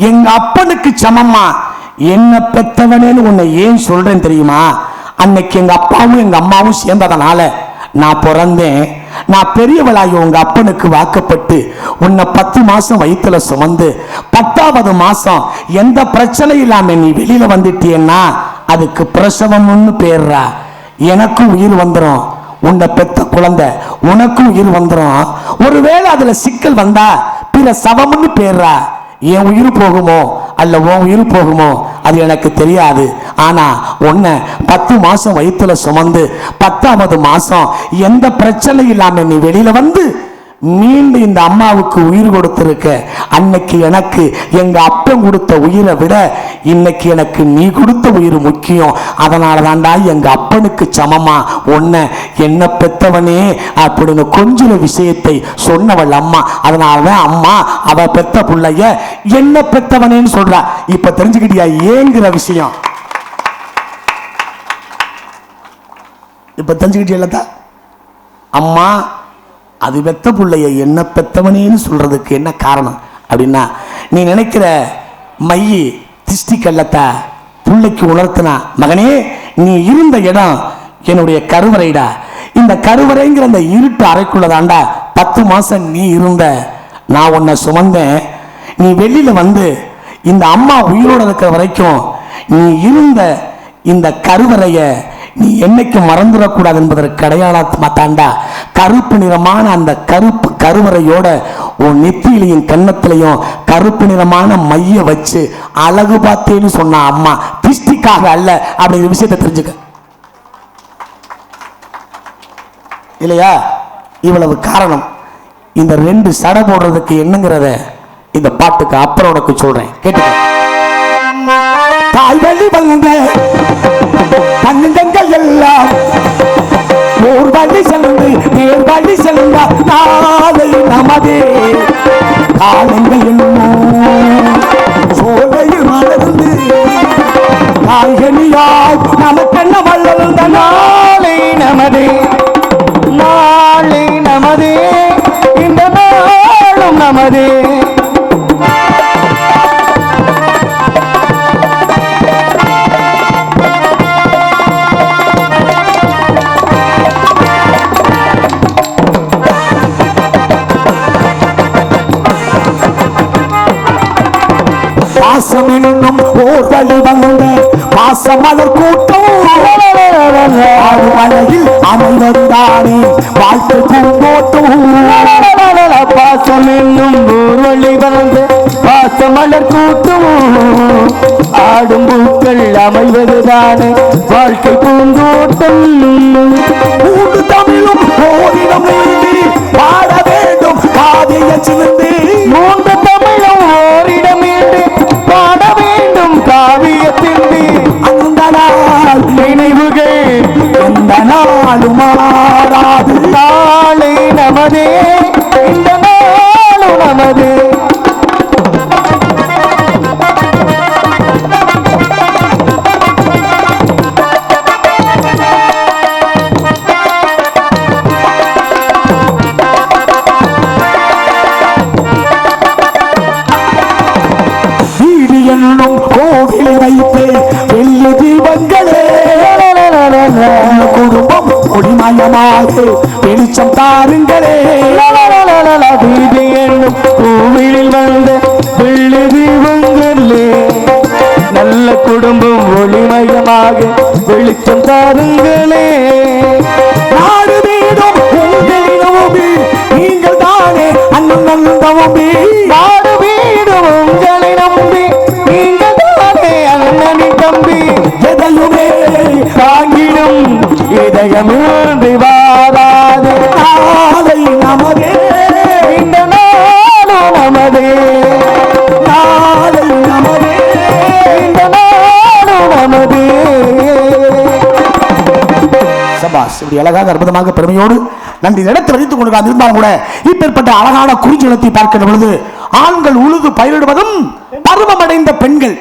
எங்க அப்பனுக்கு சமமா என்ன பெத்தவனேன்னு உன்னை ஏன் சொல்றேன் தெரியுமா? அன்னைக்கு எங்க அப்பாவும் எங்க அம்மாவும் சேர்ந்ததனால நான் பிறந்தேன். நான் பெரியவளாகி உங்க அப்பனுக்கு வாக்கப்பட்டு உன்னை 10 மாசம் வயிற்றுல சுமந்து 10வது மாசம் எந்த பிரச்சனை இல்லாம நீ வெளியில வந்துட்டீன்னா அதுக்கு பிரசவம்னு பேர்றா. எனக்கும் உயிர் வந்துடும், உன்னை பெத்த குழந்தை உனக்கும் உயிர் வந்துடும். ஒருவேளை அதுல சிக்கல் வந்தா பிற சவம்னு பேர்றா. என் உயிர் போகுமோ அல்ல உன் உயிர் போகுமோ அது எனக்கு தெரியாது. ஆனா உன்னை 10 மாசம் வயிற்றுல சுமந்து 10வது மாசம் எந்த பிரச்சனை இல்லாம நீ வெளியில வந்து மீண்டும் இந்த அம்மாவுக்கு உயிர் கொடுத்திருக்க. அன்னைக்கு எனக்கு எங்க அப்பன் கொடுத்த உயிரை விட இன்னைக்கு எனக்கு நீ கொடுத்த உயிர் முக்கியம். அதனால தாண்டா எங்க அப்பனுக்கு சமமா உன்னை என்ன பெத்தவனே அப்படின்னு கொஞ்சம் விஷயத்தை சொன்னவள் அம்மா. அதனாலதான் அம்மா அவ பெத்த பிள்ளைய என்ன பெத்தவனேன்னு சொல்றா. இப்ப தெரிஞ்சுக்கிட்டியா ஏங்கிற விஷயம்? இப்ப தெரிஞ்சுக்கிட்டியா? அம்மா அது பெத்த பிள்ளைய என்ன பெத்தவனேன்னு சொல்றதுக்கு என்ன காரணம் அப்படின்னா, நீ நினைக்கிற மையி திஷ்டி கள்ளத்தா பிள்ளைக்கு உணர்த்தினா, மகனே நீ இருந்த இடம் என்னுடைய கருவறைடா. இந்த கருவறைங்கிற அந்த இருட்டு அறைக்குள்ளதாண்டா 10 மாசம் நீ இருந்த. நான் உன்னை சுமந்தேன். நீ வெளியில வந்து இந்த அம்மா உயிரோடு இருக்கிற வரைக்கும் நீ இருந்த இந்த கருவறைய நீ என்னைக்கு மறந்துடக்கூடாது என்பதற்கு அடையாளமா தாண்டா கருப்பு நிறமான அந்த கருப்பு கருவறையோட உன் நெத்தியிலையும் கன்னத்திலையும் கருப்பு நிறமான மைய வச்சு அழகு பார்த்தேன்னு சொன்ன அம்மா திஷ்டி பூச்சிக்காக அல்ல அப்படிங்கிற விஷயத்தை தெரிஞ்சுக்க. இல்லையா? இவ்வளவு காரணம். இந்த 2 சடை போடுறதுக்கு என்னங்கிறத இந்த பாட்டுக்கு அப்புறம் உனக்கு சொல்றேன், கேட்டுக்க. தாய் வழி வந்த தங்கங்கள் எல்லாம் ஓர் வழி சென்று நேர் வழி சென்ற நாளை நமதே. காலங்கள் என்னும் சோலையில் மலர்ந்து காய்கனியாய் நமக்கென்ன வளர்ந்த நாளை நமதே. நாளை நமதே, இந்த நாளும் நமதே. பாசம் என்னும் ஓர் வழி வந்த பாசமலர் கூட்டம் மலையில் அமைவதுதானே வாழ்க்கை பூங்கோட்டம். பாசம் என்னும் ஓர் வழி வந்த பாசமலர் கூட்டம் ஆடும் பூக்கள் அமைவதுதானே வாழ்க்கை பூங்கோட்டம். மூன்று தமிழும் ஓரிடம் பாட வேண்டும் காவிய சிவந்து. மூன்று தமிழும் ஓரிடம் பாட வேண்டும் காவியத்தின்றி. அந்த நாள் நினைவுகள் எந்த நாளும் மாறாது. நாளை நமதே, இந்த நாளும் நமதே. கோவிலை வைத்து வெள்ளி தீபங்களே குடும்பம் ஒளிமயமாக வெளிச்சம் தாருங்களே. வீதி என்னும் கோவிலில் வந்த வெள்ளி தீபங்களே நல்ல குடும்பம் ஒளிமயமாக வெளிச்சம் தாருங்களே. நாடு வீடும் உங்களிடமுமே நீங்கள் தானே அண்ணன் நந்தமுமே. நாடு வீடும் உங்களை நம்பி நீங்கள் தானே அண்ணனின் தம்பி. எதையுமே தாங்கிடும் இதயமின்றி வாராது. நாளை நமதே, இந்த நாளும் நமதே. நாளை நமதே, இந்த நாளும் நமதே. சபாஸ். இப்படி அழகாக அற்புதமாக பெருமையோடு நன்றி இடத்தை வைத்துக் கொண்டு இருந்தாலும் கூட இப்பேற்பட்ட அழகான குறிஞ்சிலத்தை பார்க்கின்ற பொழுது ஆண்கள் உழுது பயிரிடுவதும் பருவமடைந்த பெண்கள்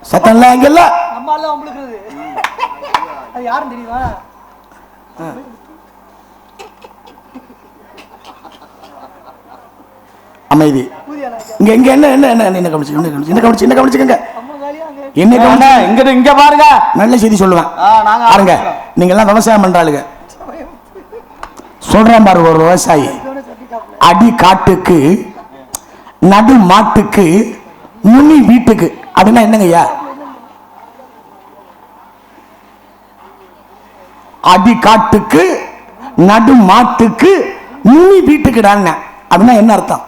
சத்தம்ல அங்கல்ல நம்மால உங்களுக்கு அது யாரும் தெரியுமா? அமைதி. இங்க இங்க என்ன என்ன என்ன என்ன கவனிச்சுக்கங்க. இங்க பாருங்க, நல்ல செய்தி சொல்லுவேன் பாருங்க. நீங்க எல்லாம் விவசாயம் பண்றாளுங்க. சொல்றேன் பாரு, ஒரு விவசாயி அடி காட்டுக்கு நடு மாட்டுக்கு நுனி வீட்டுக்கு அப்படின்னா என்னங்க ஐயா? அடி காட்டுக்கு நடு மாட்டுக்கு நுனி வீட்டுக்கு அப்படின்னா என்ன அர்த்தம்?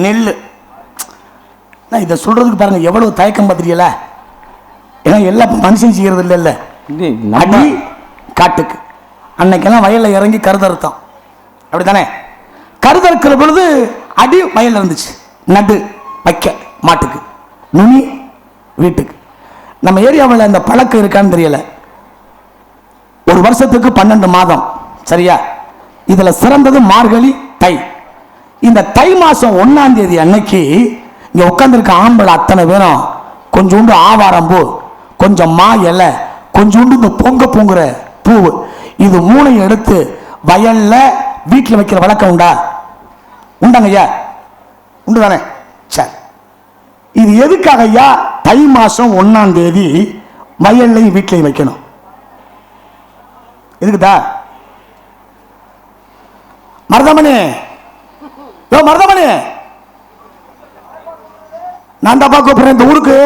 நெல்லு. இதை சொல்றதுக்கு பாருங்க எவ்வளவு தயக்கம் பார்த்துருக்கல. ஏன்னா எல்லாம் மனுஷன் செய்யறது இல்ல. அடி காட்டுக்கு அன்னைக்கெல்லாம் வயல்ல இறங்கி கருதறுத்தோம், அப்படித்தானே? கருதறுக்கிற பொழுது அடி வயல்ல இருந்துச்சு, நடு வைக்க மாட்டுக்கு, நுனி வீட்டுக்கு. நம்ம ஏரியாவில் இந்த பழக்கம் இருக்கான்னு தெரியல. ஒரு வருஷத்துக்கு 12 மாதம் சரியா? இதுல சிறந்தது மார்கழி, தை. இந்த தை மாசம் 1ஆம் தேதி அன்னைக்கு இங்க உட்கார்ந்துருக்க ஆம்பளை அத்தனை பேரும் கொஞ்சோண்டு ஆவாரம் பூ, கொஞ்சம் மா இலை, கொஞ்சோண்டு இந்த பொங்குற பூவு, இது 3ஐயும் எடுத்து வயல்ல வீட்டில் வைக்கிற வழக்கம் உண்டா? உண்டாங்க ஐயா? உண்டு தானே? சரி, இது எதுக்காக ஐயா தை மாசம் 1ஆம் தேதி வயல்லையும் வீட்டிலையும் வைக்கணும்? எதுக்குதா? மருதமணி, மருதமணி, நான் தப்பா கூப்பிடுறேன். இந்த ஊருக்கு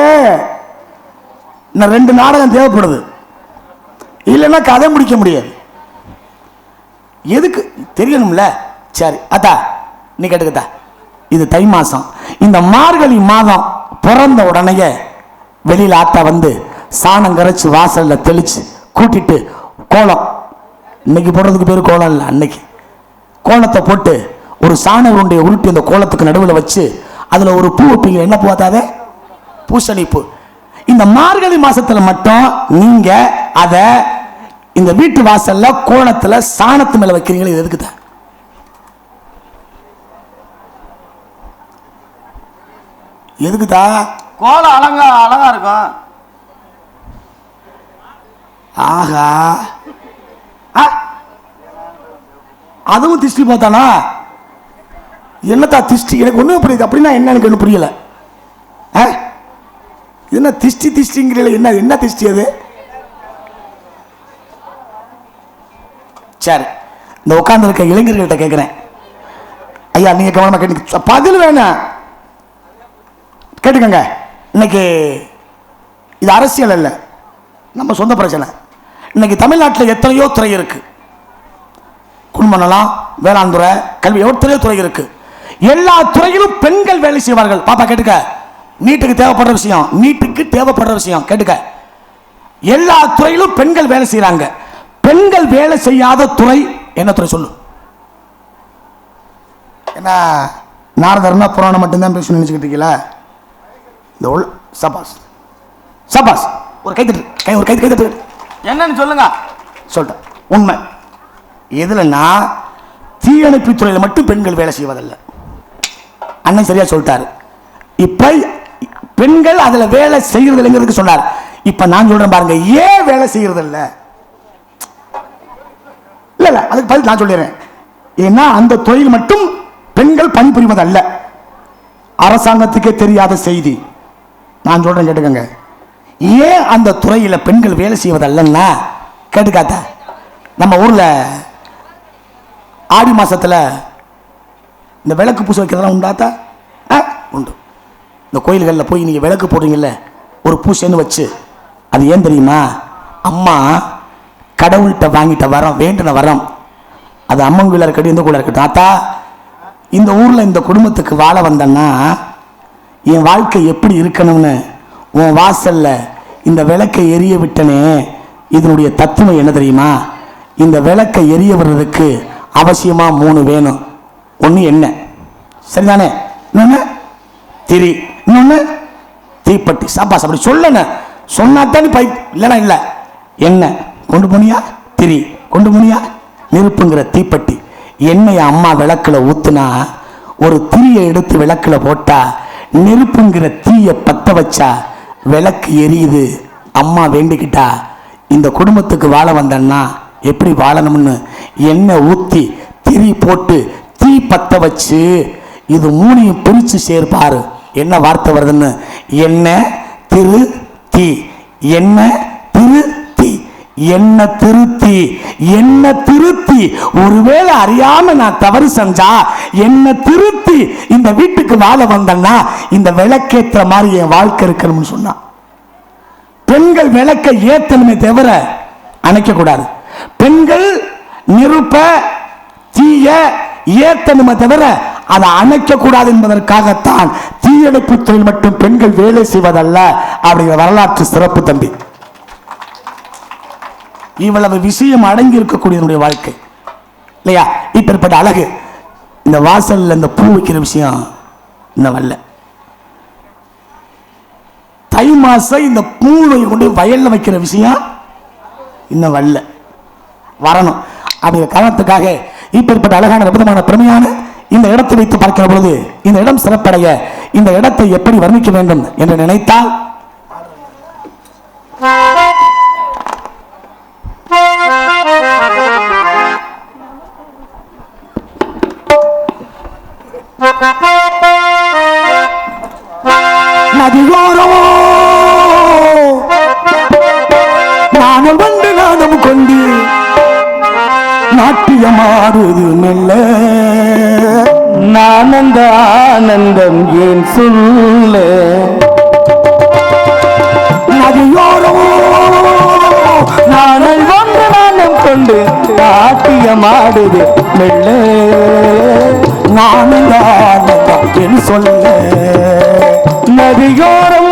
இன்னும் 2 நாடகம் தேவைப்படுது, இல்லைன்னா கதை முடிக்க முடியாது. எதுக்கு தெரியணும்ல. சரி அத்தா நீ கேட்டுக்கத்தா, இது தை மாசம். இந்த மார்கழி மாதம் பிறந்த உடனே வெளியில் ஆத்தா வந்து சாணம் கரைச்சி வாசல்ல தெளிச்சு கூட்டிட்டு கோலம், இன்னைக்கு போடுறதுக்கு பேர் கோலம் இல்லை, அன்னைக்கு கோலத்தை போட்டு ஒரு சாண உருண்டையை உருட்டி அந்த கோலத்துக்கு நடுவில் வச்சு அதில் ஒரு பூ வைப்பீங்க. என்ன பூ பார்த்தாதே? பூசணி பூ. இந்த மார்கழி மாசத்துல மட்டும் நீங்க அத இந்த வீட்டு வாசல்ல கோலத்துல சாணத்து மேல வைக்கிறீங்களா? இது எதுக்கு தான்? எதுக்குதா? கோலம் அழகா இருக்கும். ஆகா, அதுவும் திஷ்டி பார்த்தானா? என்னத்தா திஷ்டி? எனக்கு ஒன்றும் புரியுது. அப்படின்னா என்ன? எனக்கு ஒன்றும் புரியல. என்ன திஷ்டி திஷ்டிங்கிறீங்கள? என்ன என்ன திஷ்டி அது? சரி, இந்த உட்கார்ந்து இருக்க இளைஞர்கள்ட்ட கேட்கிறேன். ஐயா நீங்க கவனமா கேட்டு பதில் வேணாம், கேட்டுக்கங்க. இன்னைக்கு இது அரசியல் இல்லை, நம்ம சொந்த பிரச்சனை. இன்னைக்கு தமிழ்நாட்டில் எத்தனையோ துறை இருக்கு. குடும்ப நலம், வேளாண் துறை, கல்வி, எத்தனையோ துறை இருக்கு. எல்லா துறையிலும் பெண்கள் வேலை செய்வார்கள். பாப்பா கேட்டுக்க, நீட்டுக்கு தேவைப்படுற விஷயம், நீட்டுக்கு தேவைப்படுற விஷயம் கேட்டுக்க. எல்லா துறையிலும் பெண்கள் வேலை செய்யறாங்க. பெண்கள் வேலை செய்யாத துறை என்ன துறை சொல்லு? என்ன நாரதர்னா புராணம் மட்டும்தான் பேசணும்னு நினைச்சுக்கிட்டு இருக்கீங்களா? இந்த சபாஸ் சபாஸ், ஒரு கை தட்டு, ஒரு கை தட்டு. என்னன்னு சொல்லுங்க. சொல்லிட்டேன் உண்மை. எதுலன்னா தீயணைப்பு துறையில் மட்டும் பெண்கள் வேலை செய்வதில்லை. அண்ணன் சரியா சொல்லிட்டாரு. இப்ப பெண்கள் அதுல வேலை செய்யறது இல்லைங்கிறதுக்கு சொன்னார். இப்ப நான் சொல்றேன் பாருங்க, ஏன் வேலை செய்யறது இல்ல? இல்ல அதுக்கு பதில் நான் சொல்லிடுறேன். ஏன்னா அந்த தொழில் மட்டும் பெண்கள் பணிபுரிவது அல்ல. அரசாங்கத்துக்கே தெரியாத செய்தி நான் சொல்றேன், கேட்டுக்கங்க. ஏன் அந்த துறையில பெண்கள் வேலை செய்வதல்லன்னா கேட்டுக்காத்த, நம்ம ஊர்ல ஆடி மாசத்துல இந்த விளக்கு பூசை வைக்கிறதெல்லாம் உண்டாத்தா? உண்டு. இந்த கோயில்களில் போய் நீங்க விளக்கு போடுறீங்கல்ல, ஒரு பூசைன்னு வச்சு, அது ஏன் தெரியுமா? அம்மா கடவுள்கிட்ட வாங்கிட்ட வரம், வேண்டின வரம். அது அம்மன் கோயிலாக இருக்கட்டும், எந்த கோயிலாக இருக்கட்டும், ஆத்தா இந்த ஊர்ல இந்த குடும்பத்துக்கு வாழ வந்தேன்னா என் வாழ்க்கை எப்படி இருக்கணும்னு உன் வாசல்ல இந்த விளக்கை எரிய விட்டனே. இதனுடைய தத்துவம் என்ன தெரியுமா? இந்த விளக்கை எரிய வர்றதுக்கு அவசியமா 3 வேணும். ஒன்று எண்ணெய், சரிதானே? இன்னொன்று திரி, இன்னொன்று தீப்பெட்டி. சாப்பாஸ் அப்படி சொல்லணும், சொன்னாத்தான் பை, இல்லைன்னா இல்லை. எண்ணெய் கொண்டு போனியா, திரி கொண்டு போனியா, நெருப்புங்கிற தீப்பெட்டி. எண்ணெயை அம்மா விளக்குல ஊத்துனா, ஒரு திரியை எடுத்து விளக்குல போட்டா, நெருப்புங்கிற தீயை பத்த வச்சா விளக்கு எரியுது. அம்மா வேண்டிக்கிட்டா இந்த குடும்பத்துக்கு வாழ வந்தேன்னா எப்படி வாழணும்னு எண்ணெய் ஊத்தி திரி போட்டு தீ பத்த வச்சு இது 3ஐயும் பிரிச்சு சேர்ப்பாரு. என்ன வார்த்தை வருதுன்னு? எண்ணெய் திரு தீ, எண்ணெய் திரு தீ, எண்ணெய் திருத்தி, எண்ணெய் திருத்தி. ஒருவேளை அறியாம நான் தவறு செஞ்சா என்ன திருத்தி இந்த வீட்டுக்கு வாழ வந்தேன்னா இந்த விளக்கேற்ற மாதிரி என் வாழ்க்கை இருக்கணும்னு சொன்னா. பெண்கள் விளக்கை ஏத்தணுமே தவிர அணைக்க கூடாது. பெண்கள் நெருப்ப தீய ஏத்தணுமே தவிர அதை அணைக்க கூடாது என்பதற்காகத்தான் தீயணைப்பு தொழில் மட்டும் பெண்கள் வேலை செய்வதல்ல அப்படிங்கிற வரலாற்று சிறப்பு தம்பி. இவ்வளவு விஷயம் அடங்கி இருக்கக்கூடிய வாழ்க்கை இல்லையா? இப்பேற்பட்ட அழகு இந்த வாசல்ல இந்த பூ வைக்கிற விஷயம் இன்னும் வரல. தை மாசம் இந்த பூவை கொண்டு வயல்ல வைக்கிற விஷயம் இன்னும் வரல, வரணும். அப்படிங்கிற காரணத்துக்காக இப்பேற்பட்ட அழகான அற்புதமான பெருமையான இந்த இடத்தை வைத்து பார்க்கிற பொழுது இந்த இடம் சிறப்படைய இந்த இடத்தை எப்படி வர்ணிக்க வேண்டும் என்று நினைத்தால் நதியோரோ நானும் வந்து நானும் கொண்டு நாட்டியமாறுது மெல்ல, நானந்த ஆனந்தம் ஏன் சொல்ல. நதியோரோ நானும் வந்து நானும் கொண்டு நாட்டியமாடுது மெல்ல நானும் தான் சொல்ல நதியோரம்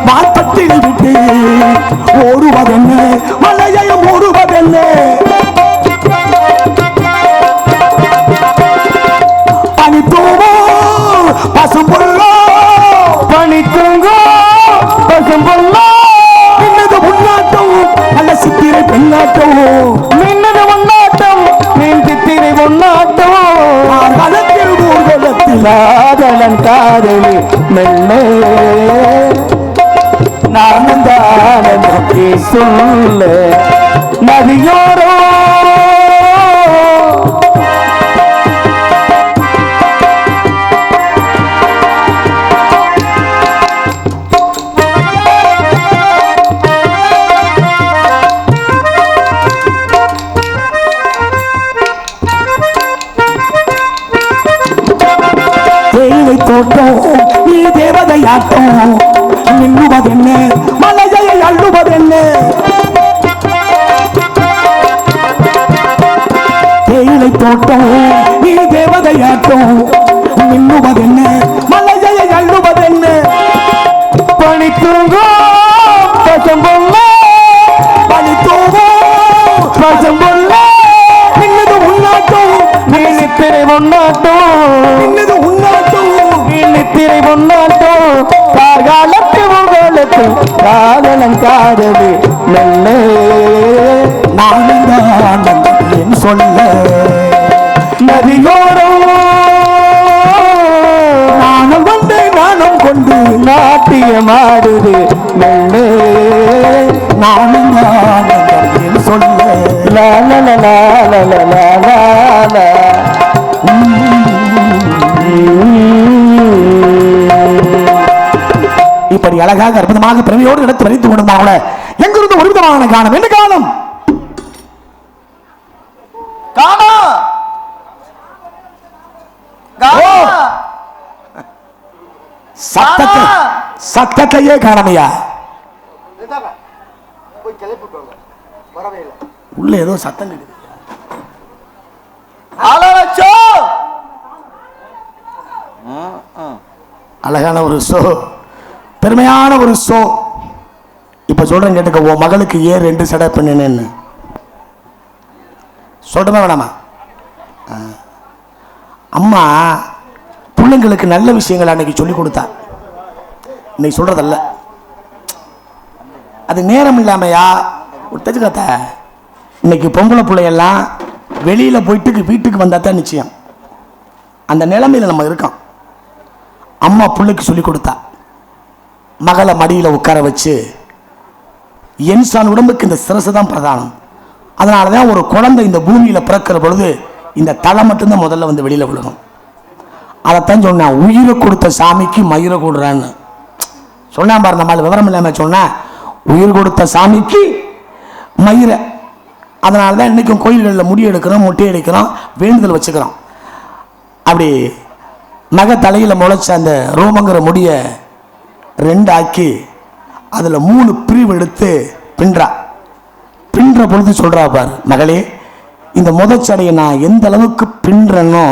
வார்த்தத்தில் விட்டு ஓடுவதென்ன மலையம் ஓடுவதென்ன பனித்தூவோ பசும்பொல்லோ பனித்தூங்கோ பசும்பொல்லோ மின்னது உன்னாட்டம் நல்ல சித்திரை பெண்ணாட்டம் மின்னது உன்னாட்டம் மீன் சித்திரை பொன்னாட்டம் காலத்தில் ஊர்வலத்தில் காதலன் காதலி மெல்ல நானும் தானே சொல்ல நதியோரோ தேயிலை தோட்டம் நீ தேவதையாட்டம் மின்னுவதென்ன மலையை அள்ளுவதென்ன தேயிலை தோட்டம் நீ தேவதையாட்டம் மின்னுவதென்ன மலையை அள்ளுவதென்ன பனித்தூங்கோ பசும்பொல்ல பனித்தூவோ பசும்பொல்ல மின்னது உன்னாட்டம் மீன் சித்திரை பொன்னாட்டம் மின்னது உன்னாட்டம் நித்திரை பொன்னாட்டம் காலத்து உங்களுக்கு காதலன் காதலி மெல்ல நானும் தான் சொல்ல நதியோரம் நானும் வந்து நானும் கொண்டு நாட்டியமாடுது மெல்ல நானும் தான் சொல்ல இப்படி அழகாக அற்புதமாக பிறவியோடு எடுத்து வரைத்துக் கொண்டிருந்தா கூட எங்கிருந்து ஒரு விதமான காலம் என்ன காலம் சத்தத்தையே காணமையா உள்ள ஏதோ சத்தம் கேக்குது அழகான ஒரு ஷோ பெருமையான ஒரு ஷோ இப்ப சொல்றேன் கேட்டுக்க உன் மகளுக்கு ஏன் 2 சடை பண்ணினேன்னு சொல்றமே வேணாமா அம்மா பிள்ளைங்களுக்கு நல்ல விஷயங்கள் அன்னைக்கு சொல்லி கொடுத்தா இன்னைக்கு சொல்றதல்ல அது நேரம் இல்லாமையா விட்டதுக்கத்த இன்னைக்கு பொம்பளை பிள்ளையெல்லாம் வெளியில போயிட்டு வீட்டுக்கு வந்தா தான் நிச்சயம் அந்த நிலைமையில நம்ம இருக்கோம் அம்மா பிள்ளைக்கு சொல்லி கொடுத்தா மகளை மடியில் உட்கார வச்சு இன்சான் உடம்புக்கு இந்த சிரசு தான் பிரதானம். அதனால தான் ஒரு குழந்தை இந்த பூமியில் பிறக்கிற பொழுது இந்த தலை மட்டும்தான் முதல்ல வந்து வெளியில் விழுகும். அதைத்தான் சொன்னேன், உயிரை கொடுத்த சாமிக்கு மயிரை கொடுறான்னு சொன்னேன் பாரு. நம்மளால விவரம் இல்லாமல் சொன்னேன், உயிர் கொடுத்த சாமிக்கு மயிரை. அதனால தான் இன்றைக்கும் கோயில்களில் முடி எடுக்கிறோம், மொட்டை எடுக்கிறோம், வேண்டுதல் வச்சுக்கிறோம். அப்படி மக தலையில் முளைச்ச அந்த ரோமங்கிற முடியை 2 ஆக்கி அதில் 3 பிரிவு எடுத்து பின்ற பொழுது சொல்கிறா பார், மகளே இந்த முதச்சடையை நான் எந்த அளவுக்கு பின்றனோ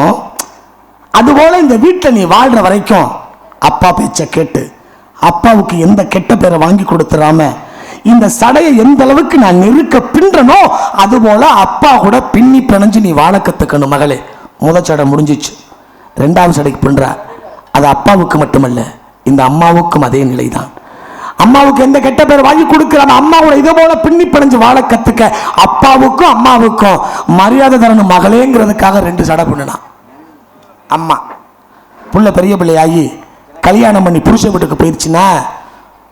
அதுபோல் இந்த வீட்டில் நீ வாழ்கிற வரைக்கும் அப்பா பேச்சை கேட்டு அப்பாவுக்கு எந்த கெட்ட பேரை வாங்கி கொடுத்துடாம இந்த சடையை எந்த அளவுக்கு நான் நெருக்க பின்றனோ அதுபோல அப்பா கூட பின்னி பிணைஞ்சு நீ வாழ கற்றுக்கணும் மகளே. முதச்சடை முடிஞ்சிச்சு, 2ஆவது சடைக்கு பின்றா. அது அப்பாவுக்கு மட்டுமல்ல, இந்த அம்மாவுக்கும் அதே நிலைதான். அம்மாவுக்கு எந்த கெட்ட பேர் வாங்கி கொடுக்கிறான், அம்மாவோட இதே போல பின்னி பிணைஞ்சு வாழ கத்துக்க அப்பாவுக்கும் அம்மாவுக்கும் மரியாதை தரணும் மகளேங்கிறதுக்காக 2 சடை பண்ணினான். அம்மா புள்ள பெரிய பிள்ளையாகி கல்யாணம் பண்ணி புருஷன் வீட்டுக்கு போயிடுச்சுன்னா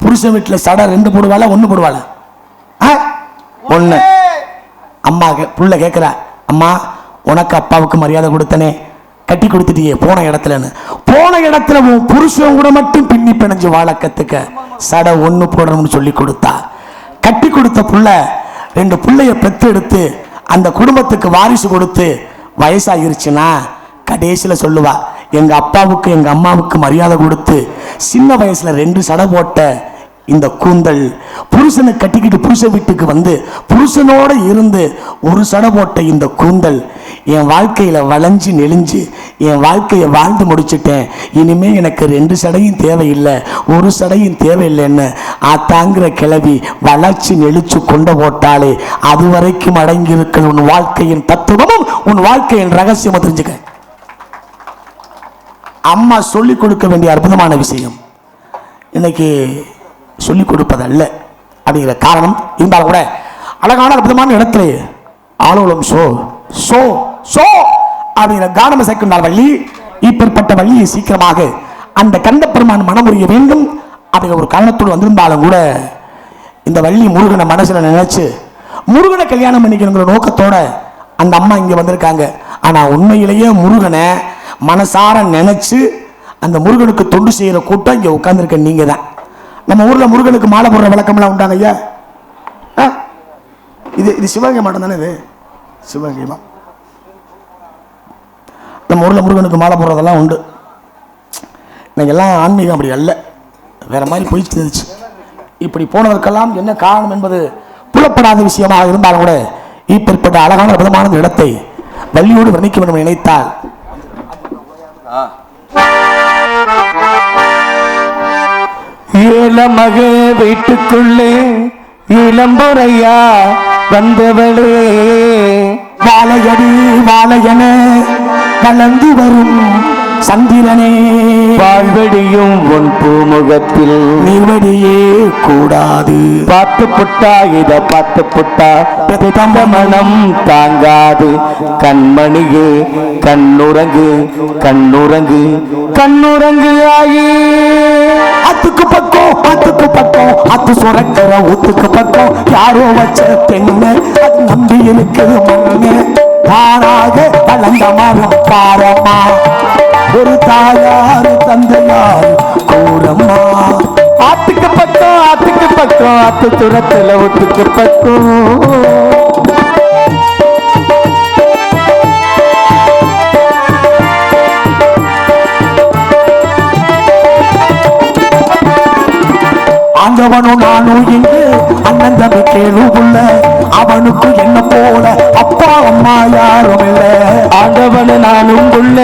புருஷன் வீட்டில் சடை 2 போடுவாளா 1 போடுவாளா? 1. அம்மா புள்ள கேட்குற, அம்மா உனக்கு அப்பாவுக்கு மரியாதை கொடுத்தனே, கட்டி கொடுத்துட்டியே போன இடத்துலன்னு. போன இடத்துல உன் புருஷன் கூட மட்டும் பின்னி பிணைஞ்சு வாழ கத்துக்க சடை 1 போடணும்னு சொல்லி கொடுத்தா. கட்டி கொடுத்த புள்ள 2 பிள்ளைய பெத்து எடுத்து அந்த குடும்பத்துக்கு வாரிசு கொடுத்து வயசாகிருச்சுன்னா கடைசியில் சொல்லுவா, எங்க அப்பாவுக்கு எங்க அம்மாவுக்கு மரியாதை கொடுத்து சின்ன வயசுல 2 சடை போட்ட இந்த கூந்தல் புருஷனை கட்டிக்கிட்டு புருஷன் வீட்டுக்கு வந்து புருஷனோட இருந்து 1 சடை போட்ட இந்த கூந்தல் என் வாழ்க்கையில வளைஞ்சு நெளிஞ்சு என் வாழ்க்கையை வாழ்ந்து முடிச்சுட்டேன். இனிமே எனக்கு 2 சடையும் தேவையில்லை, 1 சடையும் தேவையில்லைன்னு ஆத்தாங்கிற கிளவி வளர்ச்சி நெளிச்சு கொண்டு போட்டாலே அது வரைக்கும் அடங்கி இருக்கிற உன் வாழ்க்கையின் தத்துவமும் உன் வாழ்க்கையின் ரகசியமும் தெரிஞ்சுக்க. அம்மா சொல்லிக் கொடுக்க வேண்டிய அற்புதமான விஷயம் இன்னைக்கு சொல்லிக் கொடுப்பதல்ல அப்படிங்கிற காரணம் இருந்தாலும் கூட அழகான அற்புதமான இடத்துல ஆலோலம் சோ சோ சோ அப்படிங்கிற கானம் சேர்க்கின்றார் வள்ளி. இப்பேற்பட்ட வள்ளியை சீக்கிரமாக அந்த கந்தப்பெருமான் மனமுறிய வேண்டும் அப்படிங்கிற ஒரு காரணத்தோடு வந்திருந்தாலும் கூட இந்த வள்ளி முருகனை மனசுல நினைச்சு முருகனை கல்யாணம் பண்ணிக்கணுங்கிற நோக்கத்தோட அந்த அம்மா இங்க வந்திருக்காங்க. ஆனா உண்மையிலேயே முருகனை மனசார நினைச்சு அந்த முருகனுக்கு தொண்டு செய்யற கூட்டம் இங்க உட்கார்ந்துருக்க நீங்க தான். நம்ம ஊர்ல முருகனுக்கு மாலை போடுற வழக்கம்லாம் உண்டாங்க ஐயா. இது சிவகங்கை மாட்டம் தானே, இது சிவகங்கை மா. நம்ம ஊர்ல முருகனுக்கு மாலை போடுறதெல்லாம் உண்டு. இன்னைக்கு எல்லாம் ஆன்மீகம் அப்படி அல்ல, வேற மாதிரி போயிட்டு இருந்துச்சு. இப்படி போனதற்கெல்லாம் என்ன காரணம் என்பது புலப்படாத விஷயமாக இருந்தாலும் கூட இப்பேற்பட்ட அழகான விதமான இடத்தை வள்ளியோடு வர்ணிக்க வேண்டும் நினைத்தால் ஏலமக வீட்டுக்குள்ளே இளம்புறையா வந்தவளே வாழையடி வாழையன வளர்ந்து வரும் சந்திரனே வாழ்வெடியும் உன் பூமுகத்தில் நீவடியே கூடாது. பார்த்து புட்டா இத பார்த்து புட்டா தந்த மனம் தாங்காது. கண்மணியே கண்ணுறங்கு கண்ணுறங்கு கண்ணுறங்கு ஆயி அத்துக்கு பக்கம் அத்து சுரக்கிற ஊத்துக்கு பக்கம் யாரோ வச்ச பெண்ணு நம்பி இருக்குது மண்ணு தானாக வளர்ந்த மரம் பாரம்மா ஒரு தாயாரு தந்தையாரு கூறம்மா. ஆத்துக்கு பக்கம் ஆத்து துரத்துல ஒத்துக்கு பக்கம் ஆண்டவனும் நானும் இங்கு அண்ணன் தம்பி கேளு புள்ள அவனுக்கு என்ன போல அப்பா அம்மா யாரும் இல்ல. ஆண்டவனு நானும் புள்ள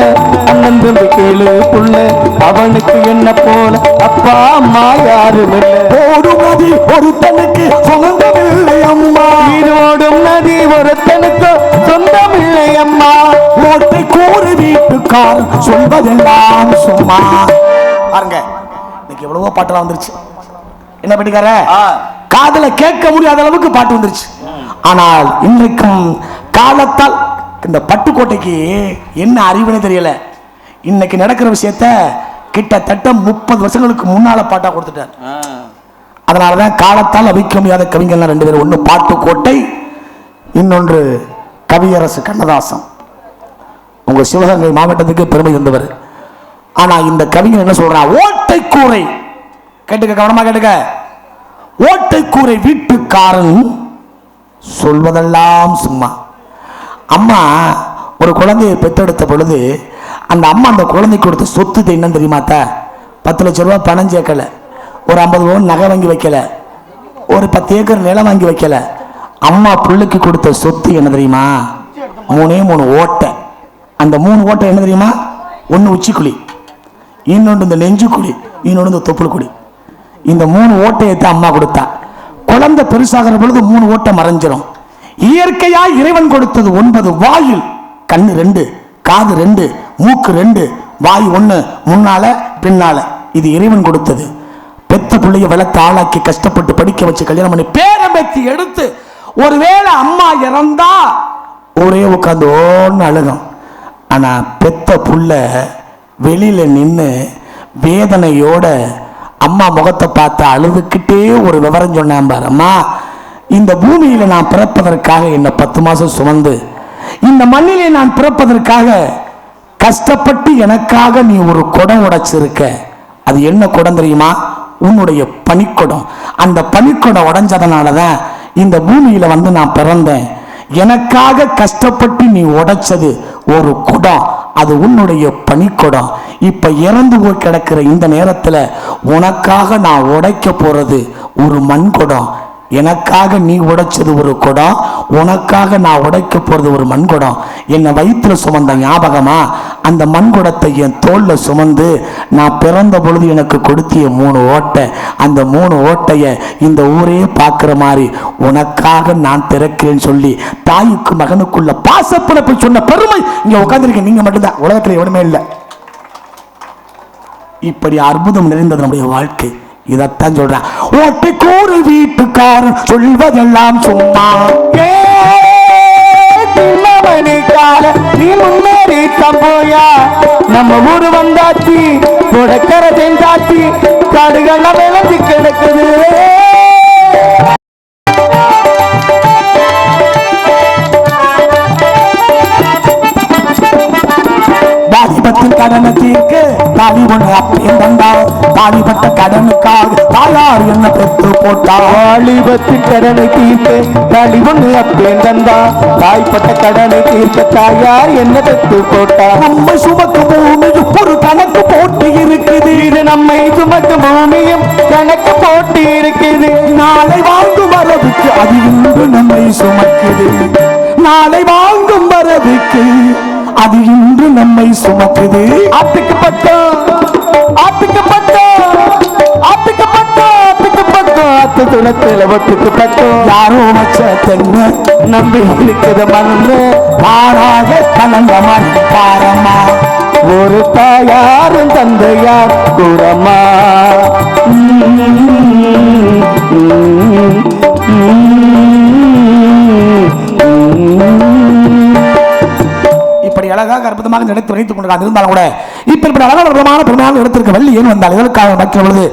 அண்ணன் தம்பி கேளு புள்ள அவனுக்கு என்ன போல அப்பா அம்மா யாரும் இல்லை. ஓடும் நதி ஒருத்தனுக்கு சொந்தமில்லை அம்மா, ஓடும் நதி ஒருத்தனுக்கு சொந்தமில்லை அம்மா. ஓட்டை கூறு வீட்டுக்கார் சொல்வதெல்லாம் சும்மா. பாருங்க இன்னைக்கு எவ்வளவோ பாட்டெல்லாம் வந்துருச்சு. என்ன பண்ணிக்கார காதல கேட்க முடியாத அளவுக்கு பாட்டு வந்துருச்சு. ஆனால் இன்றைக்கும் காலத்தால் இந்த பட்டுக்கோட்டைக்கு என்ன அறிவுன்னு தெரியல. இன்னைக்கு நடக்கிற விஷயத்த கிட்டத்தட்ட 30 வருஷங்களுக்கு முன்னால பாட்டா கொடுத்துட்டார். அதனாலதான் காலத்தால் அவிக்க முடியாத கவிஞர்லாம் 2 பேரும், ஒன்று பாட்டுக்கோட்டை, இன்னொன்று கவியரசு கண்ணதாசன். உங்க சிவகங்கை மாவட்டத்துக்கு பெருமை தந்தவர். ஆனா இந்த கவிஞர் என்ன சொல்றான், ஓட்டை கூரை கேட்டுக்க, கவனமா கேட்டுக்க, ஓட்டை கூரை வீட்டுக்காரன் சொல்வதெல்லாம் சும்மா. அம்மா ஒரு குழந்தையை பெற்றெடுத்த பொழுது அந்த அம்மா அந்த குழந்தைக்கு கொடுத்த சொத்து என்னன்னு தெரியுமாத்தா? 10 லட்சம் ரூபாய் பணம் சேர்க்கல, ஒரு 50 பவுன் நகை வாங்கி வைக்கல, ஒரு 10 ஏக்கர் நிலம் வாங்கி வைக்கல. அம்மா பிள்ளைக்கு கொடுத்த சொத்து என்ன தெரியுமா? 3 ஓட்டை. அந்த 3 ஓட்டை என்ன தெரியுமா? ஒன்று உச்சிக்குழி, இன்னொன்று இந்த நெஞ்சுக்குழி, இன்னொன்று இந்த தொப்புள் குழி. இந்த 3 ஓட்டையத்தை அம்மா கொடுத்தா. குழந்தை பெருசாகிற பொழுது 3 ஓட்டை மறைஞ்சிடும். இயற்கையா இறைவன் கொடுத்தது 9 வாயில், கண்ணு 2, காது 2, மூக்கு 2, வாய் 1 முன்னால பின்னால. இது இறைவன் கொடுத்தது. பெத்த பிள்ளைய வளர்த்து ஆளாக்கி கஷ்டப்பட்டு படிக்க வச்சு கல்யாணம் பண்ணி பேரம்பேத்தி எடுத்து ஒருவேளை அம்மா இறந்தா ஒரே உட்காந்து ஓன்னு அழுகும். ஆனா பெத்த புள்ள வெளியில நின்று வேதனையோட அம்மா முகத்தை பார்த்து அழுதுகிட்டே ஒரு விவரம் சொன்னேன் பாரு. அம்மா, இந்த பூமியில நான் பிறப்பதற்காக என்ன 10 மாசம் சுமந்து இந்த மண்ணிலே நான் பிறப்பதற்காக கஷ்டப்பட்டு எனக்காக நீ ஒரு குடம் உடைச்சிருக்க. அது என்ன குடம் தெரியுமா? உன்னுடைய பனிக்குடம். அந்த பனிக்குடம் உடைஞ்சதுனாலதான் இந்த பூமியில வந்து நான் பிறந்தேன். எனக்காக கஷ்டப்பட்டு நீ உடைச்சது ஒரு குடம், அது உன்னுடைய பனிக்குடம். இப்ப இறந்து போய் கிடக்கிற இந்த நேரத்துல உனக்காக நான் உடைக்க போறது ஒரு மண் குடம். எனக்காக நீ உடைச்சது ஒரு குடம், உனக்காக நான் உடைக்க போறது ஒரு மண் குடம். என்னை வயிற்றுல சுமந்த ஞாபகமா அந்த மண் குடத்தை என் தோல்ல சுமந்து நான் பிறந்த பொழுது எனக்கு கொடுத்திய 3 ஓட்டை, அந்த 3 ஓட்டைய இந்த ஊரே பார்க்கிற மாதிரி உனக்காக நான் திறக்கிறேன்னு சொல்லி தாய்க்கு மகனுக்குள்ள பாசப்பிழப்பு சொன்ன பெருமை இங்க உட்கார்ந்திருக்க நீங்க மட்டும்தான், உலகத்துல எவனுமே இல்லை. இப்படி அற்புதம் நிறைந்தது நம்முடைய வாழ்க்கை. இதத்தான் சொல்றேன், ஓட்டுக்கு ஒரு வீட்டுக்காரன் சொல்வதெல்லாம் சும்மா. நீ முன்னேறி தம்போயா, நம்ம ஊரு வந்தாச்சு, கொடக்கரை செஞ்சாச்சு, காடுகள்லாம் விளைஞ்சு கிடக்குது. வாலிபத்தின் கடனை தீர்க்க தாலி ஒண்ணு அப்பேன் தந்தார். தாலிபட்ட கடனுக்காக தாயார் என்ன பெற்று போட்டார். வாலிபத்தின் கடனை தீர்க்க தாலி ஒண்ணு அப்பேன் தந்தா, தாய்ப்பட்ட கடனை தீர்க்க தாயார் என்ன பெற்று போட்டார். நம்மை சுமக்கு பூமியும் ஒரு கணக்கு போட்டு இருக்குது. இது நம்மை சுமக்கு பூமியும் கணக்கு போட்டு இருக்குது. நாளை வாங்கும் வரவுக்கு அது இன்று நம்மை சுமக்குது. நாளை வாங்கும் வரவுக்கு அது இன்று நம்மை சுமக்குது. ஆத்துக்கு பட்டம், ஆத்துக்கு பட்டம், ஆத்துக்கு பட்டம், ஆத்துக்கு பட்டம், ஆத்து துணத்துல ஒத்துக்கு பட்டம். யாரோ வச்ச தென்ன நம்பி இருக்கிற மண்ணு பாராக கலந்த மண் பாரமா. ஒரு தாயாரும் தந்தையார் கூறமா. இப்படி அழகாக அற்புதமாக நடத்தி வைத்துக் கொண்டு இருந்தாலும் கூட இப்படி அழகான அற்புதமான பெருமையான இடத்திற்கு வள்ளி ஏன் வந்தால் இதற்காக வைக்கிற பொழுது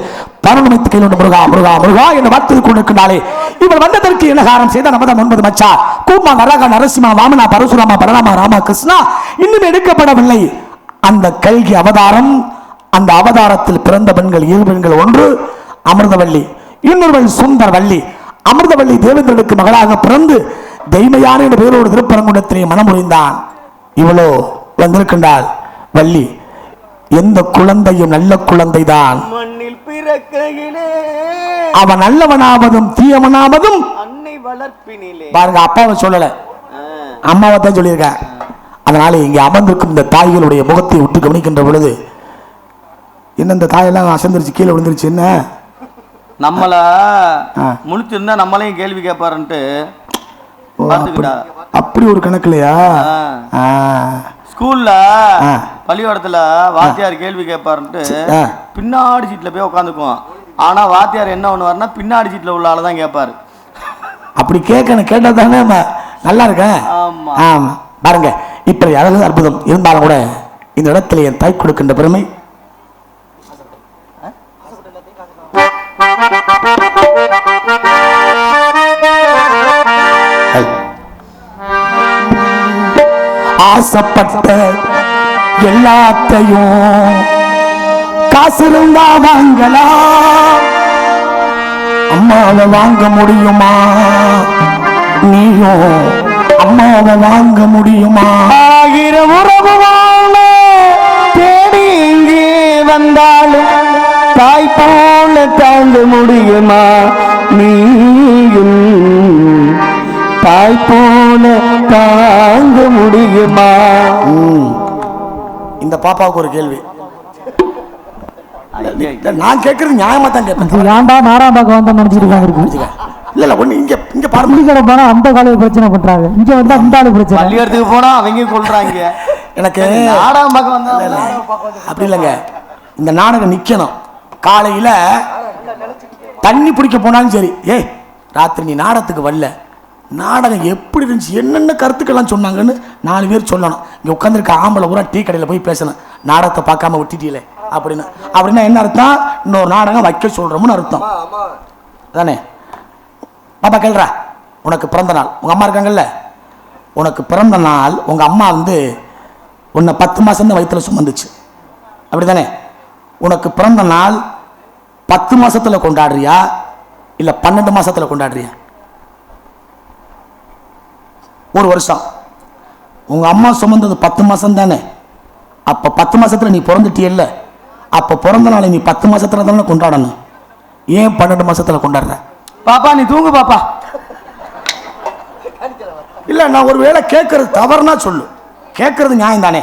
பரமமித்து கையில் முருகா முருகா முருகா என்று வார்த்தை கொண்டிருக்கின்றாலே இவள் வந்ததற்கு என்ன காரணம் செய்த 9 மச்சா கூமா நரக நரசிம்மா வாமனா பரசுராமா பரராமா ராமா கிருஷ்ணா இன்னும் எடுக்கப்படவில்லை. அந்த கல்கி அவதாரம், அந்த அவதாரத்தில் பிறந்த பெண்கள் 7 பெண்கள். ஒன்று அமிர்தவள்ளி, இன்னொருவள் சுந்தரவள்ளி. அமிர்தவள்ளி தேவேந்திரனுக்கு மகளாக பிறந்து தெய்மையான என்ற பெயரோடு திருப்பரங்குன்றத்திலே மனமுறிந்தான். இவளோ வந்திருக்கின்றாள் வள்ளி. எந்த குழந்தையும் நல்ல குழந்தைதான். மண்ணில் பிறக்கையிலே அவன் நல்லவனாவதும் தீயவனாவதும் அன்னை வளர்ப்பினிலே. பாருங்க, அப்பாவை சொல்லல, அம்மாவை தான் சொல்லியிருக்க. அதனால இங்கே அமர்ந்திருக்கும் இந்த தாய்களுடைய முகத்தை விட்டு கவனிக்கின்ற பொழுது என்ன இந்த தாயெல்லாம் அசந்திருச்சு, கீழே விழுந்துருச்சு. என்ன நம்மள முழிச்சிருந்தா நம்மளையும் கேள்வி கேட்பாருன்ட்டு அப்படி ஒரு கணக்குலையா? ஸ்கூல்ல பள்ளிக்கூடத்துல வாத்தியார் கேள்வி கேட்பாருன்ட்டு பின்னாடி சீட்ல போய் உட்காந்துக்குவோம். ஆனா வாத்தியார் என்ன பண்ணுவாருன்னா பின்னாடி சீட்ல உள்ள ஆளதான் கேட்பாரு. அப்படி கேட்கணும், கேட்டா தானே நல்லா இருக்கேன். ஆமா பாருங்க, இப்படி அழகு அற்புதம் இருந்தாலும் கூட இந்த இடத்துல என் தாய் கொடுக்கின்ற பெருமை. ஆசைப்பட்ட எல்லாத்தையும் காசு இருந்தா வாங்கலாம். அம்மாவை வாங்க முடியுமா? நீயும் அம்மாவை வாங்க முடியுமா? 1000 உறவு வாழ தேடி இங்கே வந்தாலும் தாய் போல தாங்க முடியுமா? நீயும் தாய் போல தாங்க முடியுமா? இந்த பாப்பாவுக்கு ஒரு கேள்வி. நான் கேட்கறது நியாயமா தான் கேட்பேன். ஏன்டா நாராம்பாக்கம் வந்தா நினைச்சிருக்காங்க இருக்கு. இல்ல இல்ல ஒண்ணு இங்க இங்க பாருங்க, கடை போனா அந்த காலையில பிரச்சனை பண்றாங்க, இங்க வந்தா இந்த ஆளு பிரச்சனை. பள்ளிக்கூடத்துக்கு போனா அவங்க கொள்றாங்க. எனக்கு நாடாம்பாக்கம் வந்தா அப்படி இல்லைங்க, இந்த நாடகம் நிக்கணும். காலையில தண்ணி பிடிக்க போனாலும் சரி, ஏய் ராத்திரி நீ நாடகத்துக்கு வரல, நாடகம் எப்படி இருந்துச்சு, என்னென்ன கருத்துக்கெல்லாம் சொன்னாங்கன்னு 4 பேர் சொல்லணும். இங்கே உட்காந்துருக்க ஆம்பளை பூரா டீ கடையில் போய் பேசணும், நாடகத்தை பார்க்காம விட்டுட்டீங்களே அப்படின்னு. அப்படின்னா என்ன அர்த்தம்? இன்னொரு நாடகம் வைக்க சொல்கிறோம்னு அர்த்தம் தானே? பாப்பா கேள்றா, உனக்கு பிறந்த நாள், உங்கள் அம்மா இருக்காங்கல்ல, உனக்கு பிறந்த நாள் உங்கள் அம்மா வந்து உன்னை 10 மாதம் தான் வயிற்றுல சுமந்துச்சு, அப்படி தானே? உனக்கு பிறந்த நாள் 10 மாதத்தில் கொண்டாடுறியா இல்லை 12 மாதத்தில் கொண்டாடுறியா? 1 வருஷம். உங்க அம்மா சுமந்தது 10 மாசம் தானே. அப்ப 10 மாசத்துல நீ பிறந்துட்டியல்ல, அப்ப பிறந்த நாளை நீ 10 மாசத்துல தானே கொண்டாடணும். ஏன் 12 மாசத்துல கொண்டாடுற? பாப்பா நீ தூங்கு பாப்பா. இல்ல நான் ஒரு வேளை கேட்கறது தவறுனா சொல்லு, கேட்கறது நியாயம் தானே.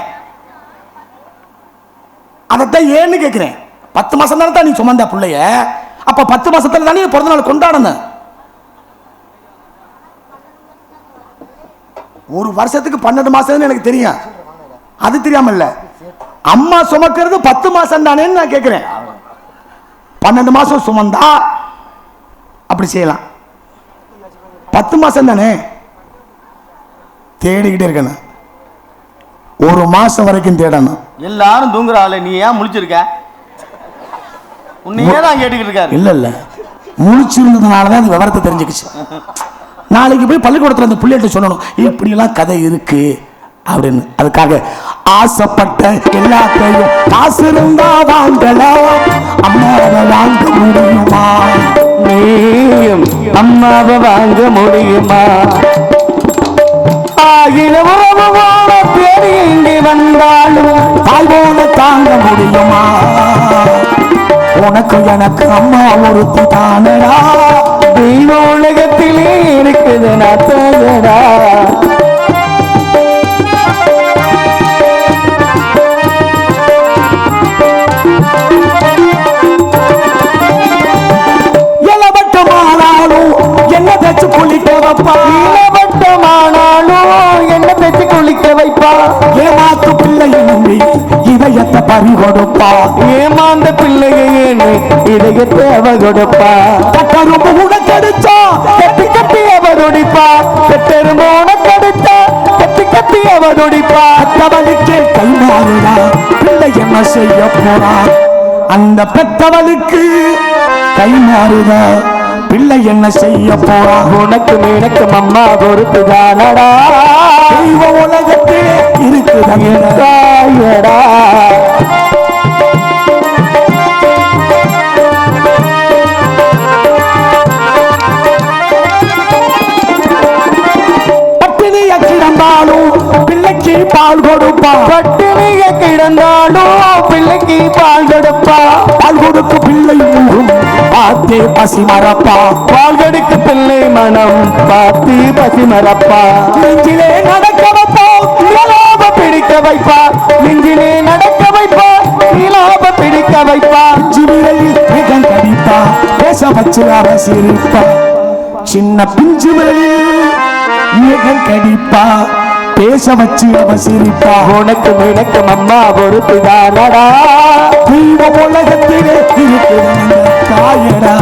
அதைத்தான் ஏன்னு கேட்கிறேன். 10 மாசம் தானே தான் நீ சுமந்த பிள்ளைய, அப்ப 10 மாசத்துல தானே பிறந்த நாள் கொண்டாடணும். 1 வருஷத்துக்கு 12 மாசம் எனக்கு தெரியும், அது தெரியாம இல்ல. அம்மா சுமக்கிறது 10 மாசம் தானேன்னு நான் கேட்கிறேன். 12 மாசம் சுமந்தா அப்படி செய்யலாம். 10 மாசம் தானே தேடிக்கிட்டே இருக்கணும். 1 மாசம் வரைக்கும் தேடணும். எல்லாரும் தூங்குறாள், நீ ஏன் முழிச்சிருக்க? உன்னையே தான் கேட்டுக்கிட்டு இருக்காரு. இல்ல இல்ல, முழிச்சிருந்ததுனாலதான் அந்த விவரத்தை தெரிஞ்சுக்கிச்சு. நாளைக்கு போய் பள்ளிக்கூடத்துல அந்த பிள்ளைகிட்ட சொல்லணும், இப்படி எல்லாம் கதை இருக்கு அப்படின்னு. அதுக்காக ஆசைப்பட்ட எல்லாத்தையும் காசு இருந்தா வாங்கலாம், அம்மாவை வாங்க முடியுமா? நீயும் அம்மாவை வாங்க முடியுமா? ஆகில உறவோட பேரி இங்கே வந்தாலும் தாய் போல தாங்க முடியுமா? உனக்கு எனக்கு அம்மா ஒருத்தி தானடா, உலகத்திலே இருக்குது நத்தடா. இளவட்டமானாலும் என்ன தச்சு குளிக்க வைப்பா, இளவட்டமானாலும் என்ன தச்சு குளிக்க வைப்பா. ஏமாத்து பிள்ளையும் இதயத்தை பறி கொடுப்பா, ஏமாந்த பிள்ளையேன்னு இதயத்தை அவ கொடுப்பா. கட்டரும்பு உனக்கடிச்சா கட்டி கட்டி அவருடிப்பா, கட்டெரும்பு உனக்கடிச்சா கட்டி கட்டி அவருடிப்பா. பெத்தவளுக்கே கைமாறுடா, பிள்ளை என்ன செய்ய போறா? அந்த பெத்தவளுக்கு கைமாறுதா, பிள்ளை என்ன செய்ய போறா? உனக்கு எனக்கு அம்மா பொறுப்புதானடா, தெய்வ உலகத்திலே இருக்குதா. பட்டினிய கிடந்தாலும் பிள்ளைக்கு பால் கொடுப்பா, பட்டினிய கிடந்தாலும் பிள்ளைக்கு பால் கொடுப்பா. பால் கொடுக்கு பிள்ளை ஊரும் பார்த்தே பசி மறப்பா, பால் கொடுக்கு பிள்ளை மனம் பார்த்து பசி மறப்பா. நெஞ்சிலே நடக்க வைப்பா, நீலாப பிடிக்க வைப்பா, நெஞ்சிலே நடக்க வைப்பா, நீலாப பிடிக்க வைப்பா. சிவிரையில் மிகம் கடிப்பா, பேச வச்சு அவ சிரிப்பா. சின்ன பிஞ்சு விரலில் மிகம் கடிப்பா, பேச வச்சு அவ சிரிப்பா. உனக்கு எனக்கு அம்மா பொறுப்புதானடா, தெய்வ உலகத்திலே இருக்கிற தாயடா.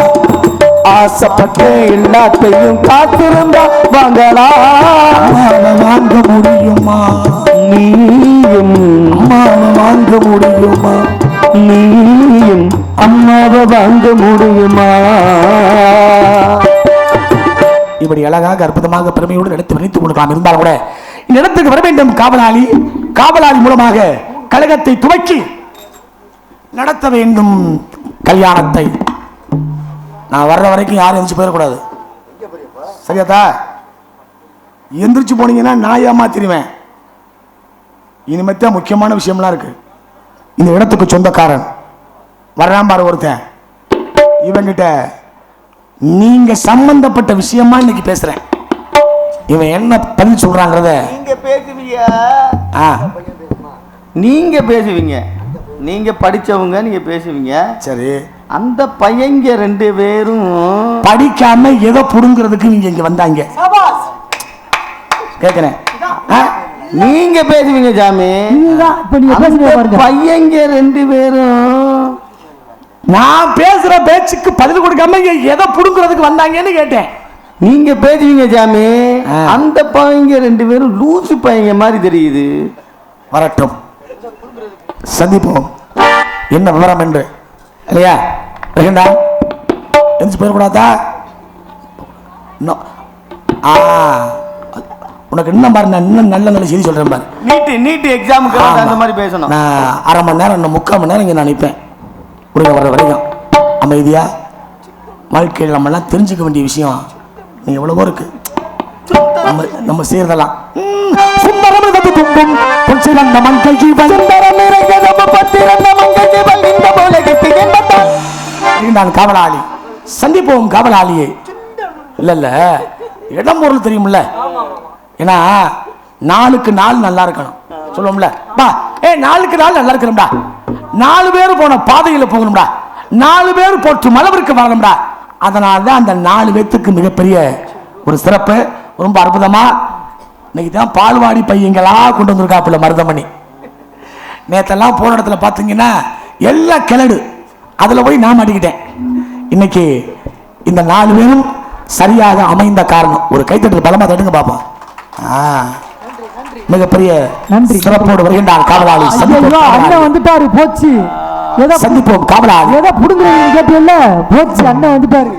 ஆசைப்பட்ட எல்லாத்தையும் காத்திருந்தா வாங்கலாம். அம்மாவை வாங்க முடியுமா? நீயும் அம்மாவை வாங்க முடியுமா? நீயும் அம்மாவை வாங்க முடியுமா? இப்படி அழகாக அற்புதமாக பெருமையோடு எடுத்து விரித்துக் கொடுக்கலாம். இருந்தாலும் கூட இந்த இடத்துக்கு வர வேண்டும் காவலாளி. காவலாளி மூலமாக கழகத்தை துவக்கி நடத்த வேண்டும் கல்யாணத்தை. நான் வர்ற வரைக்கும் யாரும் எந்திரிச்சு போயிடக்கூடாது. சரியாத்தா? எந்திரிச்சு போனீங்கன்னா நான் ஏமாத்திருவேன். இனிமேத்தான் முக்கியமான விஷயம்லாம் இருக்கு. இந்த இடத்துக்கு சொந்தக்காரன் வர்றான் பாரு ஒருத்தன், இவங்கிட்ட நீங்க சம்பந்தப்பட்ட விஷயமா இன்னைக்கு பேசுறேன். இவன் என்ன பதில் சொல்றாங்கிறத நீங்க பேசுவீங்க, ஆ நீங்க பேசுவீங்க, நீங்க படிச்சவங்க, நீங்க பேசுவீங்க. சரி, அந்த பையங்க 2 பேரும் படிக்காம எதை புடுங்கிறதுக்கு நீங்க இங்க வந்தாங்க கேட்கிறேன். நீங்க பேசுவீங்க சாமி. இப்ப நீங்க பேசுறத அந்த பாருங்க. பையங்க 2 பேரும் நான் பேசுற பேச்சுக்கு பதில் கொடுக்காம இங்க எதை புடுங்கிறதுக்கு வந்தாங்கன்னு கேட்டேன். நீங்க பேசுவீங்க சாமி. ஆ. அந்த பையங்க 2 பேரும் லூசு பையங்க மாதிரி தெரியுது. வரட்டும், சந்திப்போம் என்ன விவரம் என்று. இல்லையா ரஹீண்டா? எந்திரிச்சு போயிடக்கூடாதா? உனக்கு இன்னும் பாரு, நான் இன்னும் நல்ல நல்ல செய்தி சொல்றேன் பாரு. நீட்டு எக்ஸாமுக்கு அந்த மாதிரி பேசணும். நான் அரை மணி நேரம், இன்னும் 3/4 மணி நேரம் இங்கே நான் நிற்பேன். உடைய வர்ற வரைக்கும் அமைதியா வாழ்க்கையில் நம்மளாம் தெரிஞ்சுக்க வேண்டிய விஷயம் நீ எவ்வளவோ இருக்கு. நம்ம செய்யறதெல்லாம் சுந்தரம் தத்து தும்பும் பொன்சிறந்த மங்கை ஜீவன் சுந்தரம் நிறைந்த நம்ம பத்திரந்த மங்கை ஜீவன் இந்த உலகத்தில் என்பதால் நான் காவலாளி சந்திப்போம் காவலாளியே. இல்ல இடம் பொருள் தெரியும்ல, ஏன்னா நாளுக்கு நாள் நல்லா இருக்கணும் சொல்லுவோம்ல. நாளுக்கு நாள் நல்லா இருக்கணும்டா, 4 பேர் போன பாதையில போகணும்டா, 4 பேர் போட்டு மலவிற்கு வரணும்டா. அதனால்தான் அந்த 4 பேத்துக்கு மிகப்பெரிய ஒரு சிறப்பு. ரொம்ப அற்புதமா இன்னைக்கு தான் பால்வாடி பையங்களா கொண்டு வந்திருக்காப்புல மருதமணி. நேத்தெல்லாம் போன இடத்துல பார்த்தீங்கன்னா எல்லாம் கிளடு, அதுல போய் நான் மாட்டிக்கிட்டேன். இன்னைக்கு இந்த 4 பேரும் சரியாக அமைந்த காரணம். ஒரு கைத்தட்டு பலமா தட்டுங்க பாப்பா. மிகப்பெரிய நன்றி சிறப்போடு வருகின்றார் காவலாளி. அண்ணன் வந்துட்டாரு போச்சு. சந்திப்போம் காவலாளி. ஏதோ புடுங்குறீங்க கேட்டீங்கல்ல, போச்சு அண்ணன் வந்துட்டாரு.